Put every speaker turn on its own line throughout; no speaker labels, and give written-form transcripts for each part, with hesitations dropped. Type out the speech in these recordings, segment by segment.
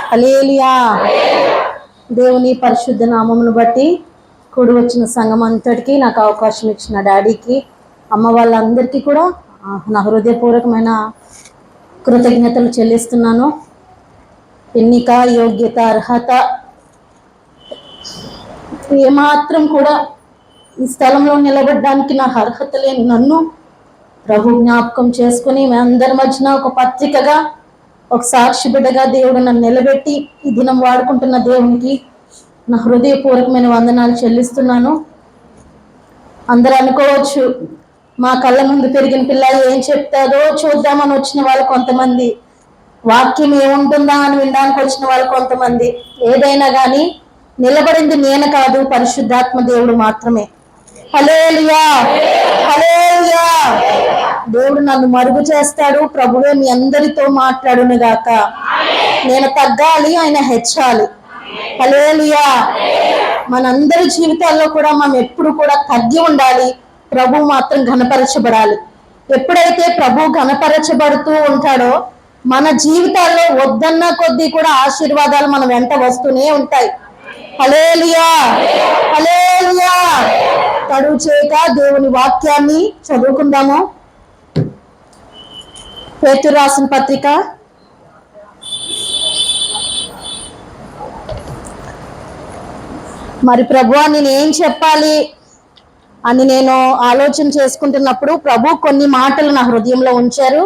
హల్లెలూయా. దేవుని పరిశుద్ధ నామమును బట్టి కూడి వచ్చిన సంఘం అంతటికి నాకు అవకాశం ఇచ్చిన డాడీకి, అమ్మ వాళ్ళందరికీ కూడా నా హృదయపూర్వకమైన కృతజ్ఞతలు చెల్లిస్తున్నాను. ఎన్నిక, యోగ్యత, అర్హత ఏమాత్రం కూడా ఈ స్థలంలో నిలబడడానికి నా అర్హత లేని నన్ను ప్రభు జ్ఞాపకం చేసుకుని మీ అందరి మధ్యన ఒక పత్రికగా, ఒక సాక్షి బిడ్డగా దేవుడు నన్ను నిలబెట్టి ఈ దినం వాడుకుంటున్న దేవునికి నా హృదయపూర్వకమైన వందనాలు చెల్లిస్తున్నాను. అందరూ అనుకోవచ్చు, మా కళ్ళ ముందు పెరిగిన పిల్ల ఏం చెప్తాదో చూద్దామని వచ్చిన వాళ్ళు కొంతమంది, వాక్యం ఏముంటుందా అని వినడానికి వచ్చిన వాళ్ళు కొంతమంది. ఏదైనా కానీ నిలబడింది నేను కాదు, పరిశుద్ధాత్మ దేవుడు మాత్రమే. హల్లెలూయా, హల్లెలూయా. దేవుడు నన్ను మరుగు చేస్తాడు. ప్రభువే మీ అందరితో మాట్లాడును గాక. నేను తగ్గాలి, ఆయన హెచ్చాలి. హల్లెలూయా. మనందరి జీవితాల్లో కూడా మనం ఎప్పుడు కూడా తగ్గి ఉండాలి, ప్రభు మాత్రం ఘనపరచబడాలి. ఎప్పుడైతే ప్రభు ఘనపరచబడుతూ ఉంటాడో మన జీవితాల్లో వద్దన్న కొద్దీ కూడా ఆశీర్వాదాలు మన వెంట వస్తూనే ఉంటాయి. హల్లెలూయా, హల్లెలూయా. తడువు చేయక దేవుని వాక్యాన్ని చదువుకుందాము. పేతురు రాసిన పత్రిక మరి ప్రభువా నేను ఏం చెప్పాలి అని నేను ఆలోచన చేసుకుంటున్నప్పుడు ప్రభు కొన్ని మాటలు నా హృదయంలో ఉంచారు.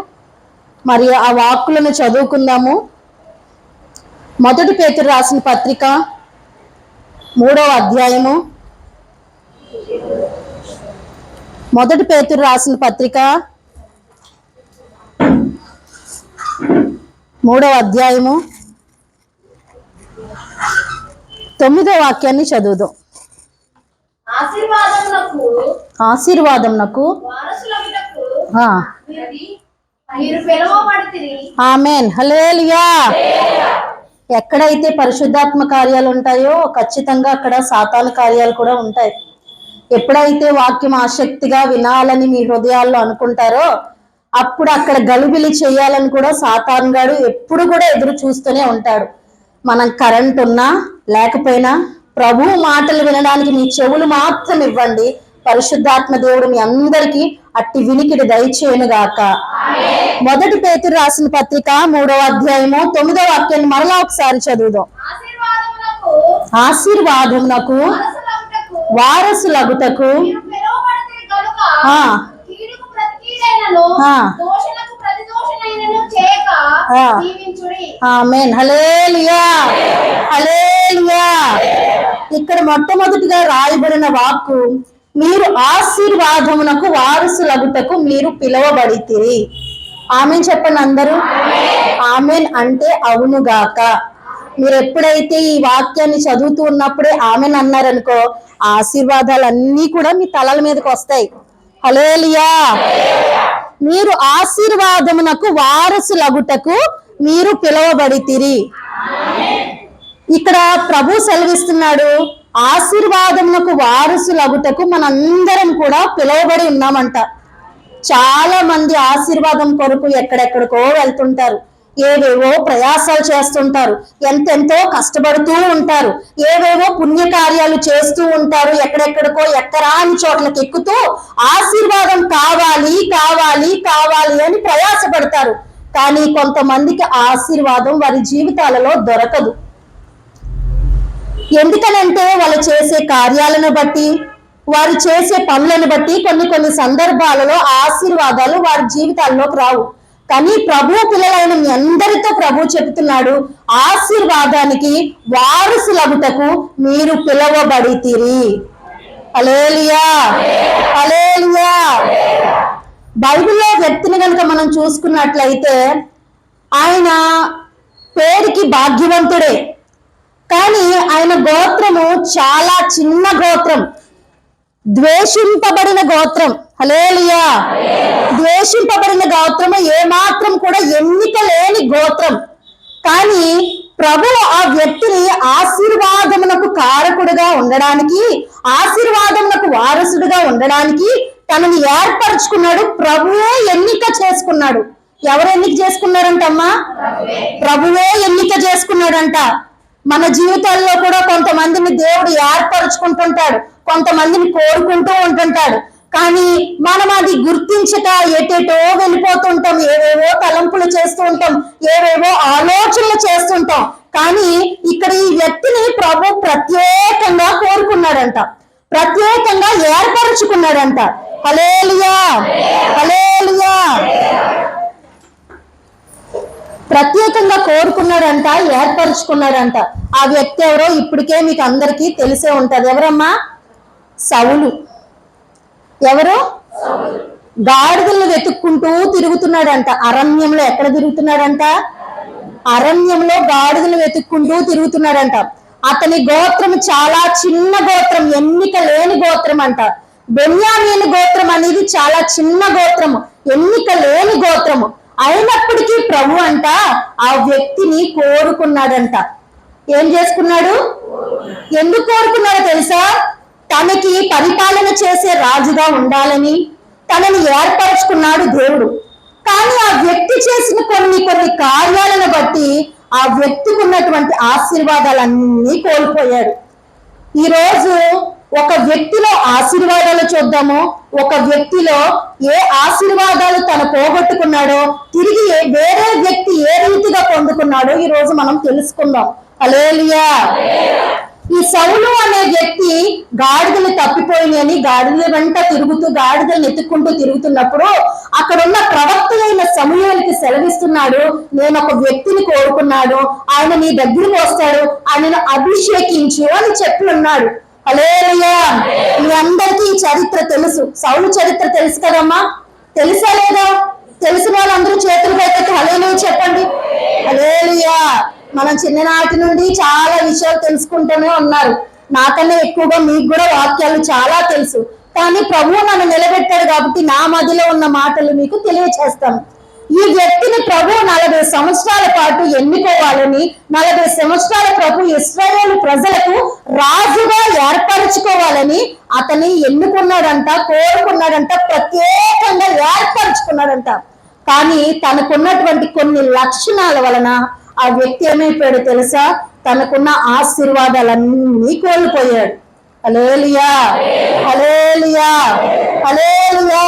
మరి ఆ వాక్కులను చదువుకుందాము. మొదటి పేతురు రాసిన పత్రిక 3వ అధ్యాయము. మొదటి పేతురు రాసిన పత్రిక 3వ అధ్యాయము 9వ వాక్యాన్ని చదువుదాం. ఆశీర్వాదమునకు ఆమేన్. హల్లెలూయా. ఎక్కడైతే పరిశుద్ధాత్మ కార్యాలు ఉంటాయో ఖచ్చితంగా అక్కడ సాతాను కార్యాలు కూడా ఉంటాయి. ఎప్పుడైతే వాక్యం ఆసక్తిగా వినాలని మీ హృదయాల్లో అనుకుంటారో అప్పుడు అక్కడ గలుబిలి చేయాలని కూడా సాతాను గాడు ఎప్పుడు కూడా ఎదురు చూస్తూనే ఉంటాడు. మనం కరెంట్ ఉన్నా లేకపోయినా ప్రభు మాటలు వినడానికి మీ చెవులు మాత్రం ఇవ్వండి. పరిశుద్ధాత్మ దేవుడు మీ అందరికీ అట్టి వినికిడి దయచేయును గాక. మొదటి పేతురు రాసిన పత్రిక 3వ అధ్యాయము 9వ వాక్యాన్ని మరలా ఒకసారి చదువుదాం. ఆశీర్వాదమునకు వారసులగుటకు ఆమేన్. హల్లెలూయా, హల్లెలూయా. ఇక్కడ మొట్టమొదటిగా రాయబడిన వాక్కు మీరు ఆశీర్వాదమునకు వారసులగుటకు మీరు పిలువబడితిరి. ఆమేన్ చెప్పండి అందరూ. ఆమేన్ అంటే అవునుగాక. మీరు ఎప్పుడైతే ఈ వాక్యాన్ని చదువుతూ ఉన్నప్పుడే ఆమేన్ అన్నారనుకో ఆశీర్వాదాలన్నీ కూడా మీ తలల మీదకి వస్తాయి. హల్లెలూయా. మీరు ఆశీర్వాదమునకు వారసులగుటకు మీరు పిలువబడితిరి. ఇక్కడ ప్రభు సెలవిస్తున్నాడు, ఆశీర్వాదమునకు వారసులగుటకు మనందరం కూడా పిలువబడి ఉన్నామంట. చాలా మంది ఆశీర్వాదం కొరకు ఎక్కడెక్కడికో వెళ్తుంటారు, ఏవేవో ప్రయాసాలు చేస్తుంటారు, ఎంతెంతో కష్టపడుతూ ఉంటారు, ఏవేవో పుణ్యకార్యాలు చేస్తూ ఉంటారు, ఎక్కడెక్కడికో ఎక్కరాని చోట్లకి ఎక్కుతూ ఆశీర్వాదం కావాలి కావాలి కావాలి అని ప్రయాసపడతారు. కానీ కొంతమందికి ఆశీర్వాదం వారి జీవితాలలో దొరకదు. ఎందుకనంటే వాళ్ళు చేసే కార్యాలను బట్టి, వారు చేసే పనులను బట్టి కొన్ని సందర్భాలలో ఆశీర్వాదాలు వారి జీవితాల్లోకి రావు. కానీ ప్రభు పిల్లలైన మీ అందరితో ప్రభు చెబుతున్నాడు, ఆశీర్వాదానికి వారసులగుటకు మీరు పిలువబడితిరి. హల్లెలూయా, హల్లెలూయా. బైబిల్లో వ్యక్తిని కనుక మనం చూసుకున్నట్లయితే ఆయన పేరుకి భాగ్యవంతుడే, కానీ ఆయన గోత్రము చాలా చిన్న గోత్రం, ద్వేషింపబడిన గోత్రం. హల్లెలూయా. ద్వేషింపబడిన గోత్రము ఏమాత్రం కూడా ఎన్నిక లేని గోత్రం. కానీ ప్రభువు ఆ వ్యక్తిని ఆశీర్వాదమునకు కారకుడుగా ఉండడానికి, ఆశీర్వాదమునకు వారసుడుగా ఉండడానికి తనని ఏర్పరచుకున్నాడు. ప్రభువే ఎన్నిక చేసుకున్నాడు. ఎవరు ఎన్నిక చేసుకున్నారంటమ్మా? ప్రభువే ఎన్నిక చేసుకున్నాడంట. మన జీవితాల్లో కూడా కొంతమందిని దేవుడు ఏర్పరచుకుంటుంటాడు, కొంతమందిని కోరుకుంటూ ఉంటుంటాడు. కానీ మనం అది గుర్తించక ఎటేటో వెళ్ళిపోతుంటాం, ఏవేవో తలంపులు చేస్తూ ఉంటాం, ఏవేవో ఆలోచనలు చేస్తుంటాం. కానీ ఇక్కడ ఈ వ్యక్తిని ప్రభు ప్రత్యేకంగా కోరుకున్నాడంట, ప్రత్యేకంగా ఏర్పరచుకున్నాడంట. హల్లెలూయా, హల్లెలూయా. ప్రత్యేకంగా కోరుకున్నాడంట, ఏర్పరచుకున్నాడంట. ఆ వ్యక్తి ఎవరో ఇప్పటికే మీకు అందరికీ తెలిసే ఉంటది. ఎవరమ్మా? సౌలు. ఎవరు? గాడిదలను వెతుక్కుంటూ తిరుగుతున్నాడంట అరణ్యంలో. ఎక్కడ తిరుగుతున్నాడంట? అరణ్యంలో గాడిదలు వెతుక్కుంటూ తిరుగుతున్నాడంట. అతని గోత్రం చాలా చిన్న గోత్రం, ఎన్నిక లేని గోత్రం అంట. బెన్యామీను గోత్రం అనేది చాలా చిన్న గోత్రము, ఎన్నిక లేని గోత్రము. అయినప్పటికీ ప్రభు అంట ఆ వ్యక్తిని కోరుకున్నాడంట. ఏం చేసుకున్నాడు? ఎందుకు కోరుకున్నాడో తెలుసా? తనకి పరిపాలన చేసే రాజుగా ఉండాలని తనని ఏర్పరచుకున్నాడు దేవుడు. కానీ ఆ వ్యక్తి చేసిన కొన్ని కార్యాలను బట్టి ఆ వ్యక్తికి ఉన్నటువంటి ఆశీర్వాదాలన్నీ కోల్పోయాడు. ఈరోజు ఒక వ్యక్తిలో ఆశీర్వాదాలు చూద్దాము. ఒక వ్యక్తిలో ఏ ఆశీర్వాదాలు తను పోగొట్టుకున్నాడో తిరిగి వేరే వ్యక్తి ఏ రీతిగా పొందుకున్నాడో ఈ రోజు మనం తెలుసుకుందాం. హల్లెలూయా. ఈ సౌలు అనే వ్యక్తి గాడిదలు తప్పిపోయినని గాడిదల వెంట తిరుగుతూ గాడిదలను ఎత్తుక్కుంటూ తిరుగుతున్నప్పుడు అక్కడ ఉన్న ప్రవక్త అయిన సమూయేలుకి సెలవిస్తున్నాడు, నేను ఒక వ్యక్తిని కోరుకున్నాడు, ఆయన నీ దగ్గరికి వస్తాడు, ఆయనను అభిషేకించు అని చెప్పి ఉన్నాడు. హల్లెలూయా. మీ అందరికీ ఈ చరిత్ర తెలుసు, సౌలు చరిత్ర తెలుసు కదమ్మా? తెలుసా లేదా? తెలిసిన వాళ్ళందరూ చేతులు పైకెత్తి హల్లెలూయా చెప్పండి. హల్లెలూయా. మనం చిన్ననాటి నుండి చాలా విషయాలు తెలుసుకుంటూనే ఉన్నారు. నాకన్నా ఎక్కువగా మీకు కూడా వాక్యాలు చాలా తెలుసు. కానీ ప్రభువు నన్ను నిలబెట్టాడు కాబట్టి నా మధ్యలో ఉన్న మాటలు మీకు తెలియచేస్తాను. ఈ వ్యక్తిని ప్రభు 40 సంవత్సరాల పాటు ఎన్నుకోవాలని, 40 సంవత్సరాల ప్రభు ఇశ్రాయేలు ప్రజలకు రాజుగా ఏర్పరచుకోవాలని అతన్ని ఎన్నుకున్నాడంట, కోరుకున్నాడంట, ప్రత్యేకంగా ఏర్పరచుకున్నాడంట. కానీ తనకున్నటువంటి కొన్ని లక్షణాల వలన ఆ వ్యక్తి ఏమైపోయాడు తెలుసా? తనకున్న ఆశీర్వాదాలన్నీ కోల్పోయాడు. హల్లెలూయా, హల్లెలూయా, హల్లెలూయా.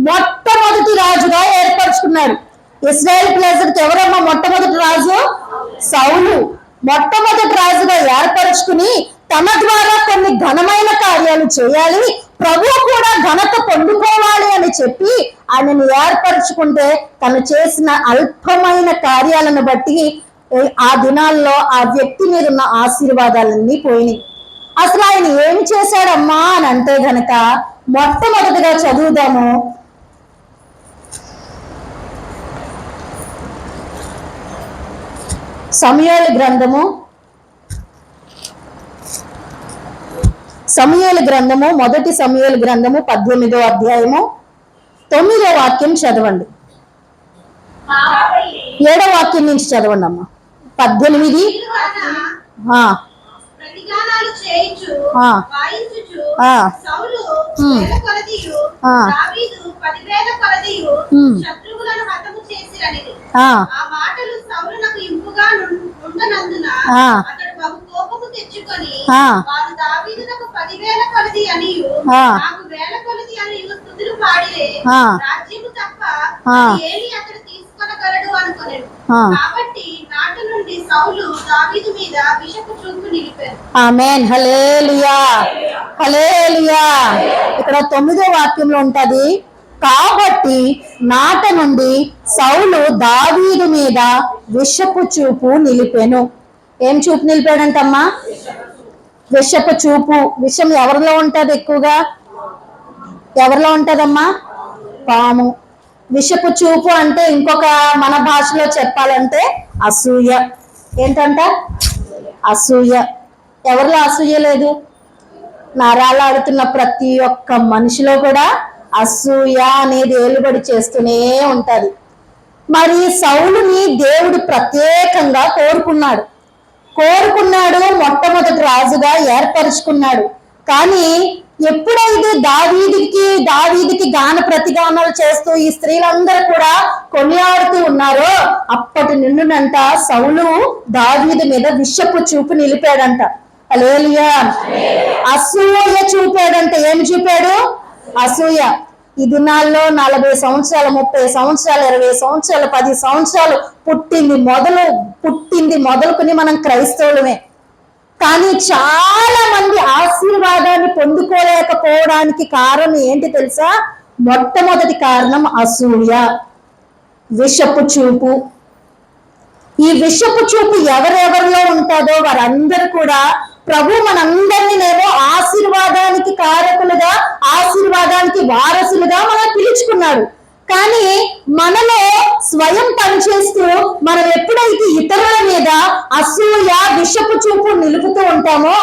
మొట్టమొదటి రాజుగా ఏర్పరచుకున్నాడు. ఇశ్రాయేల్ ప్రజలకు ఎవరమ్మా మొట్టమొదటి రాజు? సౌలు. మొట్టమొదటి రాజుగా ఏర్పరచుకుని తన ద్వారా కొన్ని ఘనమైన కార్యాలు చేయాలి, ప్రభు కూడా ఘనత పొందుకోవాలి అని చెప్పి ఆయనను ఏర్పరచుకుంటే తను చేసిన అల్పమైన కార్యాలను బట్టి ఆ దినాల్లో ఆ వ్యక్తి మీద ఉన్న ఆశీర్వాదాలన్నీ పోయినాయి. అసలు ఆయన ఏం చేశాడమ్మా అని అంటే గనక మొట్టమొదటిగా చదువుదాము. సమూయేలు గ్రంథము మొదటి సమూయేలు గ్రంథము 18వ అధ్యాయము 9వ వాక్యం చదవండి. 7వ వాక్యం నుంచి చదవండి అమ్మా. 18 ఆమేన్. హల్లెలూయా, హల్లెలూయా. ఇక్కడ 9వ వాక్యంలో ఉంటది, కాబట్టి నాట నుండి సౌలు దావీదు మీద విషపు చూపు నిలిపెను. ఏం చూపు నిలిపాడంటమ్మా? విషపు చూపు. విషం ఎవరిలో ఉంటది? ఎక్కువగా ఎవరిలో ఉంటదమ్మా? పాము. విషపు చూపు అంటే ఇంకొక మన భాషలో చెప్పాలంటే అసూయ. ఏంటంట? అసూయ. ఎవరిలో అసూయ లేదు? నరాలాడుతున్న ప్రతి ఒక్క మనిషిలో కూడా అసూయ అనేది ఏలుబడి చేస్తూనే ఉంటది. మరి సౌలుని దేవుడు ప్రత్యేకంగా కోరుకున్నాడు, మొట్టమొదటి రాజుగా ఏర్పరచుకున్నాడు. కానీ ఎప్పుడైతే దావీదికి గాన ప్రతిగానాలు చేస్తూ ఈ స్త్రీలందరూ కూడా కొనియాడుతూ ఉన్నారో అప్పటి నుండినంట సౌలు దావీదు మీద విషపు చూపు నిలిపాడంట. హల్లెలూయా. అసూయ చూపాడంట. ఏమి చూపాడు? అసూయ. ఈ దినాల్లో 40 సంవత్సరాలు, 30 సంవత్సరాలు, 20 సంవత్సరాలు, 10 సంవత్సరాలు పుట్టింది మొదలుకొని మనం క్రైస్తవులమే. కానీ చాలా మంది ఆశీర్వాదాన్ని పొందుకోలేకపోవడానికి కారణం ఏంటి తెలుసా? మొట్టమొదటి కారణం అసూయ, విషపు చూపు. ఈ విషపు చూపు ఎవరెవరిలో ఉంటుందో వారందరూ కూడా ప్రభు మనందరినేమో ఆశీర్వాదానికి కారకులుగా, ఆశీర్వాదానికి వారసులుగా మనం పిలుచుకున్నాడు. కానీ మనలో స్వయం పనిచేస్తూ మనం ఎప్పుడైతే ఇతరుల మీద అసూయ, విషపు చూపు నిలుపుతూ ఉంటామో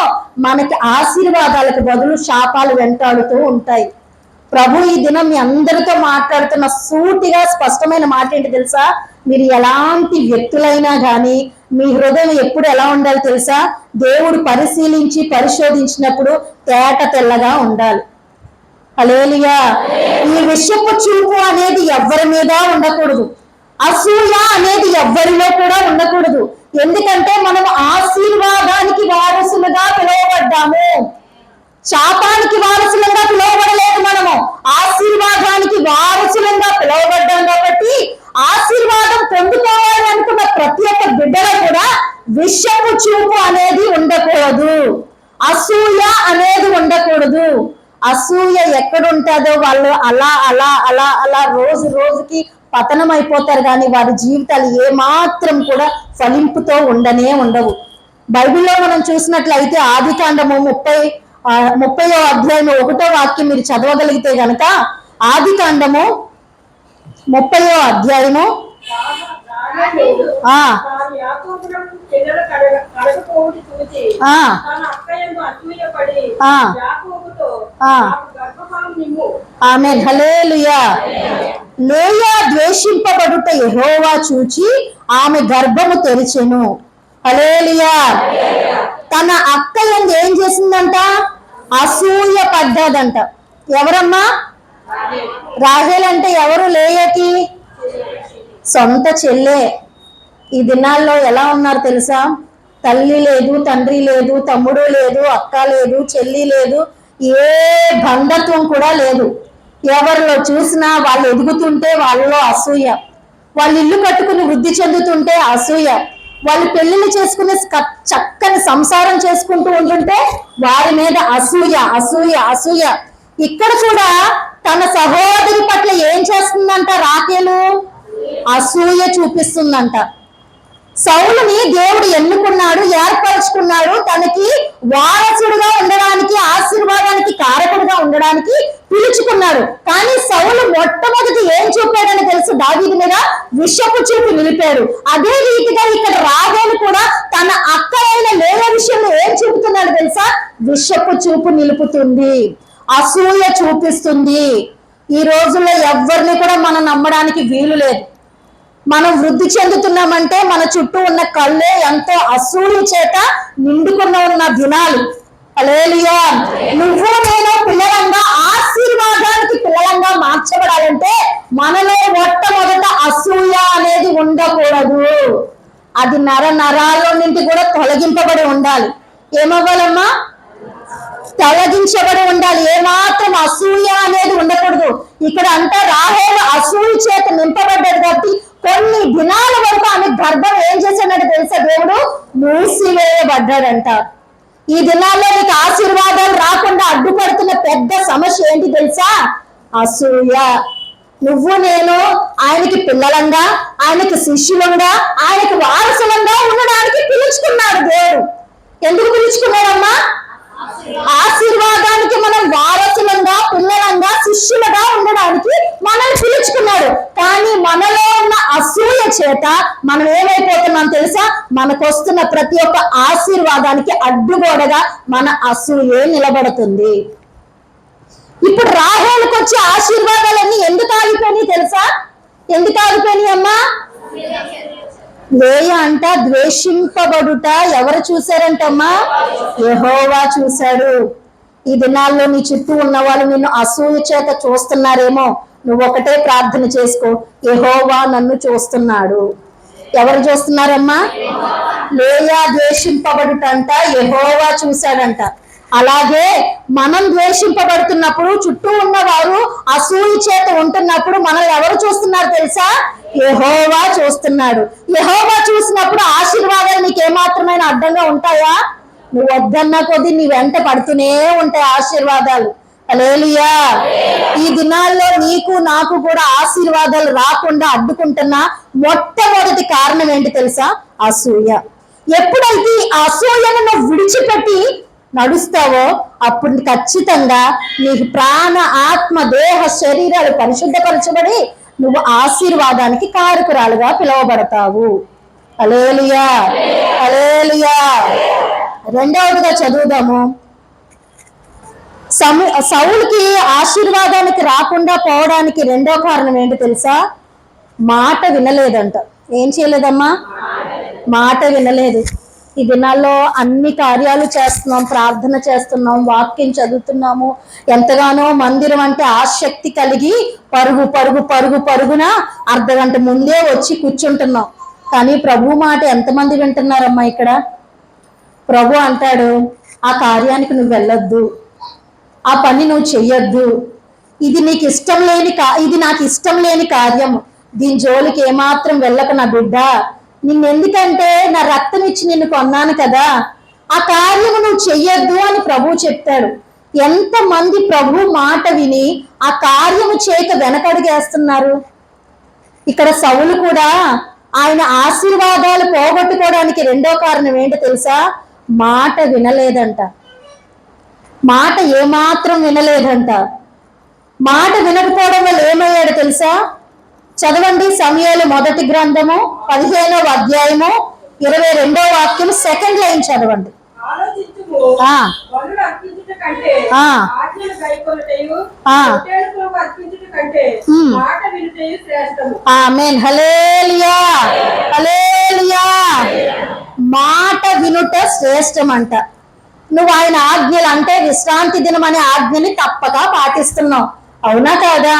మనకి ఆశీర్వాదాలకు బదులు శాపాలు వెంటాడుతూ ఉంటాయి. ప్రభు ఈ దినం మీ అందరితో మాట్లాడుతున్న సూటిగా స్పష్టమైన మాట ఏంటి తెలుసా? మీరు ఎలాంటి వ్యక్తులైనా కానీ మీ హృదయం ఎప్పుడు ఎలా ఉండాలి తెలుసా? దేవుడు పరిశీలించి పరిశోధించినప్పుడు తేట తెల్లగా ఉండాలి. హల్లెలూయా. ఈ విషపు చూపు అనేది ఎవరి మీద ఉండకూడదు. అసూయ అనేది ఎవ్వరిలో కూడా ఉండకూడదు. ఎందుకంటే మనం ఆశీర్వాదానికి వారసులుగా పిలువబడ్డాము, శాపానికి వారసులంగా పిలువబడలేదు. మనము ఆశీర్వాదానికి వారసులంగా పిలువబడ్డాం. కాబట్టి ఆశీర్వాదం పొందుకోవాలి అనుకున్న ప్రతి ఒక్క బిడ్డలో కూడా విషపు చూపు అనేది ఉండకూడదు, అసూయ అనేది ఉండకూడదు. అసూయ ఎక్కడుంటుందో వాళ్ళు అలా అలా అలా అలా రోజు రోజుకి పతనం అయిపోతారు. కానీ వారి జీవితాలు ఏమాత్రం కూడా ఫలింపుతో ఉండవు. బైబిల్లో మనం చూసినట్లయితే ఆదికాండము 30వ అధ్యాయం 1వ వాక్యం మీరు చదవగలిగితే గనక, ఆదికాండము 30వ అధ్యాయము ఆమేన్. హల్లెలూయా. లేయా ద్వేషింపబడుట యెహోవా చూచి ఆమె గర్భము తెరిచెను. హల్లెలూయా. తన అక్క ఏం చేసిందంట? అసూయ పడ్డాదంట. ఎవరమ్మా? రాహేల్ అంటే ఎవరు? లేయాకి సొంత చెల్లె. ఈ దినాల్లో ఎలా ఉన్నారు తెలుసా? తల్లి లేదు, తండ్రి లేదు, తమ్ముడు లేదు, అక్క లేదు, చెల్లి లేదు, ఏ బంధత్వం కూడా లేదు. ఎవరిలో చూసినా వాళ్ళు ఎదుగుతుంటే వాళ్ళలో అసూయ, వాళ్ళు ఇల్లు కట్టుకుని వృద్ధి చెందుతుంటే అసూయ, వాళ్ళు పెళ్లిళ్ళు చేసుకుని చక్కని సంసారం చేసుకుంటూ ఉంటుంటే వారి మీద అసూయ అసూయ అసూయ. ఇక్కడ కూడా తన సహోదరి పట్ల ఏం చేస్తుందంట? రాహేలు అసూయ చూపిస్తుందంట. సౌలుని దేవుడు ఎన్నుకున్నాడు, ఏర్పరచుకున్నాడు, తనకి వారసుడుగా ఉండడానికి, ఆశీర్వాదానికి కారకుడుగా ఉండడానికి పిలుచుకున్నాడు. కానీ సౌలు మొట్టమొదటి ఏం చూపాడని తెలుసు? దావీదు మీద విషపు చూపు నిలిపాడు. అదే రీతిగా ఇక్కడ రాహేలు కూడా తన అక్క అయిన లేయా విషయంలో ఏం చూపుతున్నాడు తెలుసా? విషపు చూపు నిలుపుతుంది, అసూయ చూపిస్తుంది. ఈ రోజుల్లో ఎవరిని కూడా మనం నమ్మడానికి వీలు లేదు. మనం వృద్ధి చెందుతున్నామంటే మన చుట్టూ ఉన్న కళ్ళే ఎంతో అసూయ చేత నిండుకున్న దినాలు. హల్లెలూయా. నువ్వు నేను పిల్లలంగా, ఆశీర్వాదానికి పిల్లలంగా మార్చబడాలంటే మనలో మొట్టమొదట అసూయ అనేది ఉండకూడదు. అది నరాల్లో నుండి కూడా తొలగింపబడి ఉండాలి. ఏమవ్వాలమ్మా? తొలగించబడి ఉండాలి. ఏమాత్రం అసూయ అనేది ఉండకూడదు. ఇక్కడ అంతా రాహేలు అసూయ చేత నింపబడ్డది కాబట్టి కొన్ని దినాల వరకు ఆమె గర్భం ఏం చేశాడంటే తెలుసా? దేవుడు మూసివేయబడ్డాడంట. ఈ దినాల్లో నీకు ఆశీర్వాదాలు రాకుండా అడ్డుపడుతున్న పెద్ద సమస్య ఏంటి తెలుసా? అసూయ. నువ్వు నేను ఆయనకి పిల్లలంగా, ఆయనకి శిష్యులంగా, ఆయనకి వారసులంగా ఉండడానికి పిలుచుకున్నాడు దేవుడు. ఎందుకు పిలుచుకున్నాడమ్మా? ఆశీర్వాదానికి మనం వారసులంగా, పిల్లలంగా, శిష్యులుగా ఉండడానికి మనల్ని పిలుచుకున్నాడు. కానీ మనలో ఉన్న అసూయ చేత మనం ఏమైపోతున్నాం తెలుసా? మనకు వస్తున్న ప్రతి ఒక్క ఆశీర్వాదానికి అడ్డుగోడగా మన అసూయే నిలబడుతుంది. ఇప్పుడు రాహేలుకు వచ్చే ఆశీర్వాదాలన్నీ ఎందుకు ఆగిపోయినాయి తెలుసా? ఎందుకు ఆగిపోయినాయి అమ్మా? లేయా అంట ద్వేషింపబడుట ఎవరు చూశారంటమ్మా? యెహోవా చూశాడు. ఈ దినాల్లో నీ చుట్టూ ఉన్న వాళ్ళు నిన్ను అసూయ చేత చూస్తున్నారేమో. నువ్వు ఒకటే ప్రార్థన చేసుకో, యెహోవా నన్ను చూస్తున్నాడు. ఎవరు చూస్తున్నారమ్మా? లేయా ద్వేషింపబడుటంట యెహోవా చూశాడంట. అలాగే మనం ద్వేషింపబడుతున్నప్పుడు, చుట్టూ ఉన్నవారు అసూయ చేత ఉంటున్నప్పుడు మనల్ని ఎవరు చూస్తున్నారు తెలుసా? యెహోవా చూస్తున్నాడు. యెహోవా చూసినప్పుడు ఆశీర్వాదాలు నీకు ఏమాత్రమైన అడ్డంగా ఉంటాయా? నువ్వు వద్దన్న కొద్దీ నీ వెంట పడుతూనే ఉంటాయి ఆశీర్వాదాలు. హల్లెలూయా. ఈ దినాల్లో నీకు నాకు కూడా ఆశీర్వాదాలు రాకుండా అడ్డుకుంటున్న మొట్టమొదటి కారణం ఏంటి తెలుసా? అసూయ. ఎప్పుడైతే ఆ అసూయను నువ్వు విడిచిపెట్టి నడుస్తావో అప్పుడు ఖచ్చితంగా నీకు ప్రాణ, ఆత్మ, దేహ, శరీరాలు పరిశుద్ధపరచబడి నువ్వు ఆశీర్వాదానికి కారకురాలుగా పిలువబడతావు. హల్లెలూయా, హల్లెలూయా. రెండవదిగా చదువుదాము. సౌలుకి ఆశీర్వాదానికి రాకుండా పోవడానికి రెండో కారణం ఏంటి తెలుసా? మాట వినలేదంట. ఏం చేయలేదమ్మా? మాట వినలేదు. ఈ దినాల్లో అన్ని కార్యాలు చేస్తున్నాం, ప్రార్థన చేస్తున్నాం, వాక్యం చదువుతున్నాము, ఎంతగానో మందిరం అంటే ఆసక్తి కలిగి పరుగు పరుగు పరుగు పరుగున అర్ధగంట ముందే వచ్చి కూర్చుంటున్నాం. కానీ ప్రభు మాట ఎంతమంది వింటున్నారమ్మా? ఇక్కడ ప్రభు అంటాడు, ఆ కార్యానికి నువ్వు వెళ్ళొద్దు, ఆ పని నువ్వు చెయ్యొద్దు, ఇది నీకు ఇష్టం లేని ఇది నాకు ఇష్టం లేని కార్యం, దీని జోలికి ఏమాత్రం వెళ్ళక నా బిడ్డ, నిన్నెందుకంటే నా రక్తం ఇచ్చి నిన్ను కొన్నాను కదా, ఆ కార్యము నువ్వు చెయ్యొద్దు అని ప్రభు చెప్తాడు. ఎంతమంది ప్రభు మాట విని ఆ కార్యము చేయక వెనకడుగేస్తున్నారు? ఇక్కడ సౌలు కూడా ఆయన ఆశీర్వాదాలు పోగొట్టుకోవడానికి రెండో కారణం ఏంటో తెలుసా? మాట వినలేదంట. మాట ఏమాత్రం వినలేదంట. మాట వినకపోవడం వల్ల ఏమయ్యాడు తెలుసా? చదవండి, సమూయేలు మొదటి గ్రంథము 15వ అధ్యాయము 22వ వాక్యం, సెకండ్ లైన్ చదవండి. ఆమేన్, హల్లెలూయా, హల్లెలూయా. మాట వినుట శ్రేష్టం అంట. నువ్వు ఆయన ఆజ్ఞలు అంటే విశ్రాంతి దినం అనే ఆజ్ఞని తప్పక పాటిస్తున్నావు, అవునా కాదా?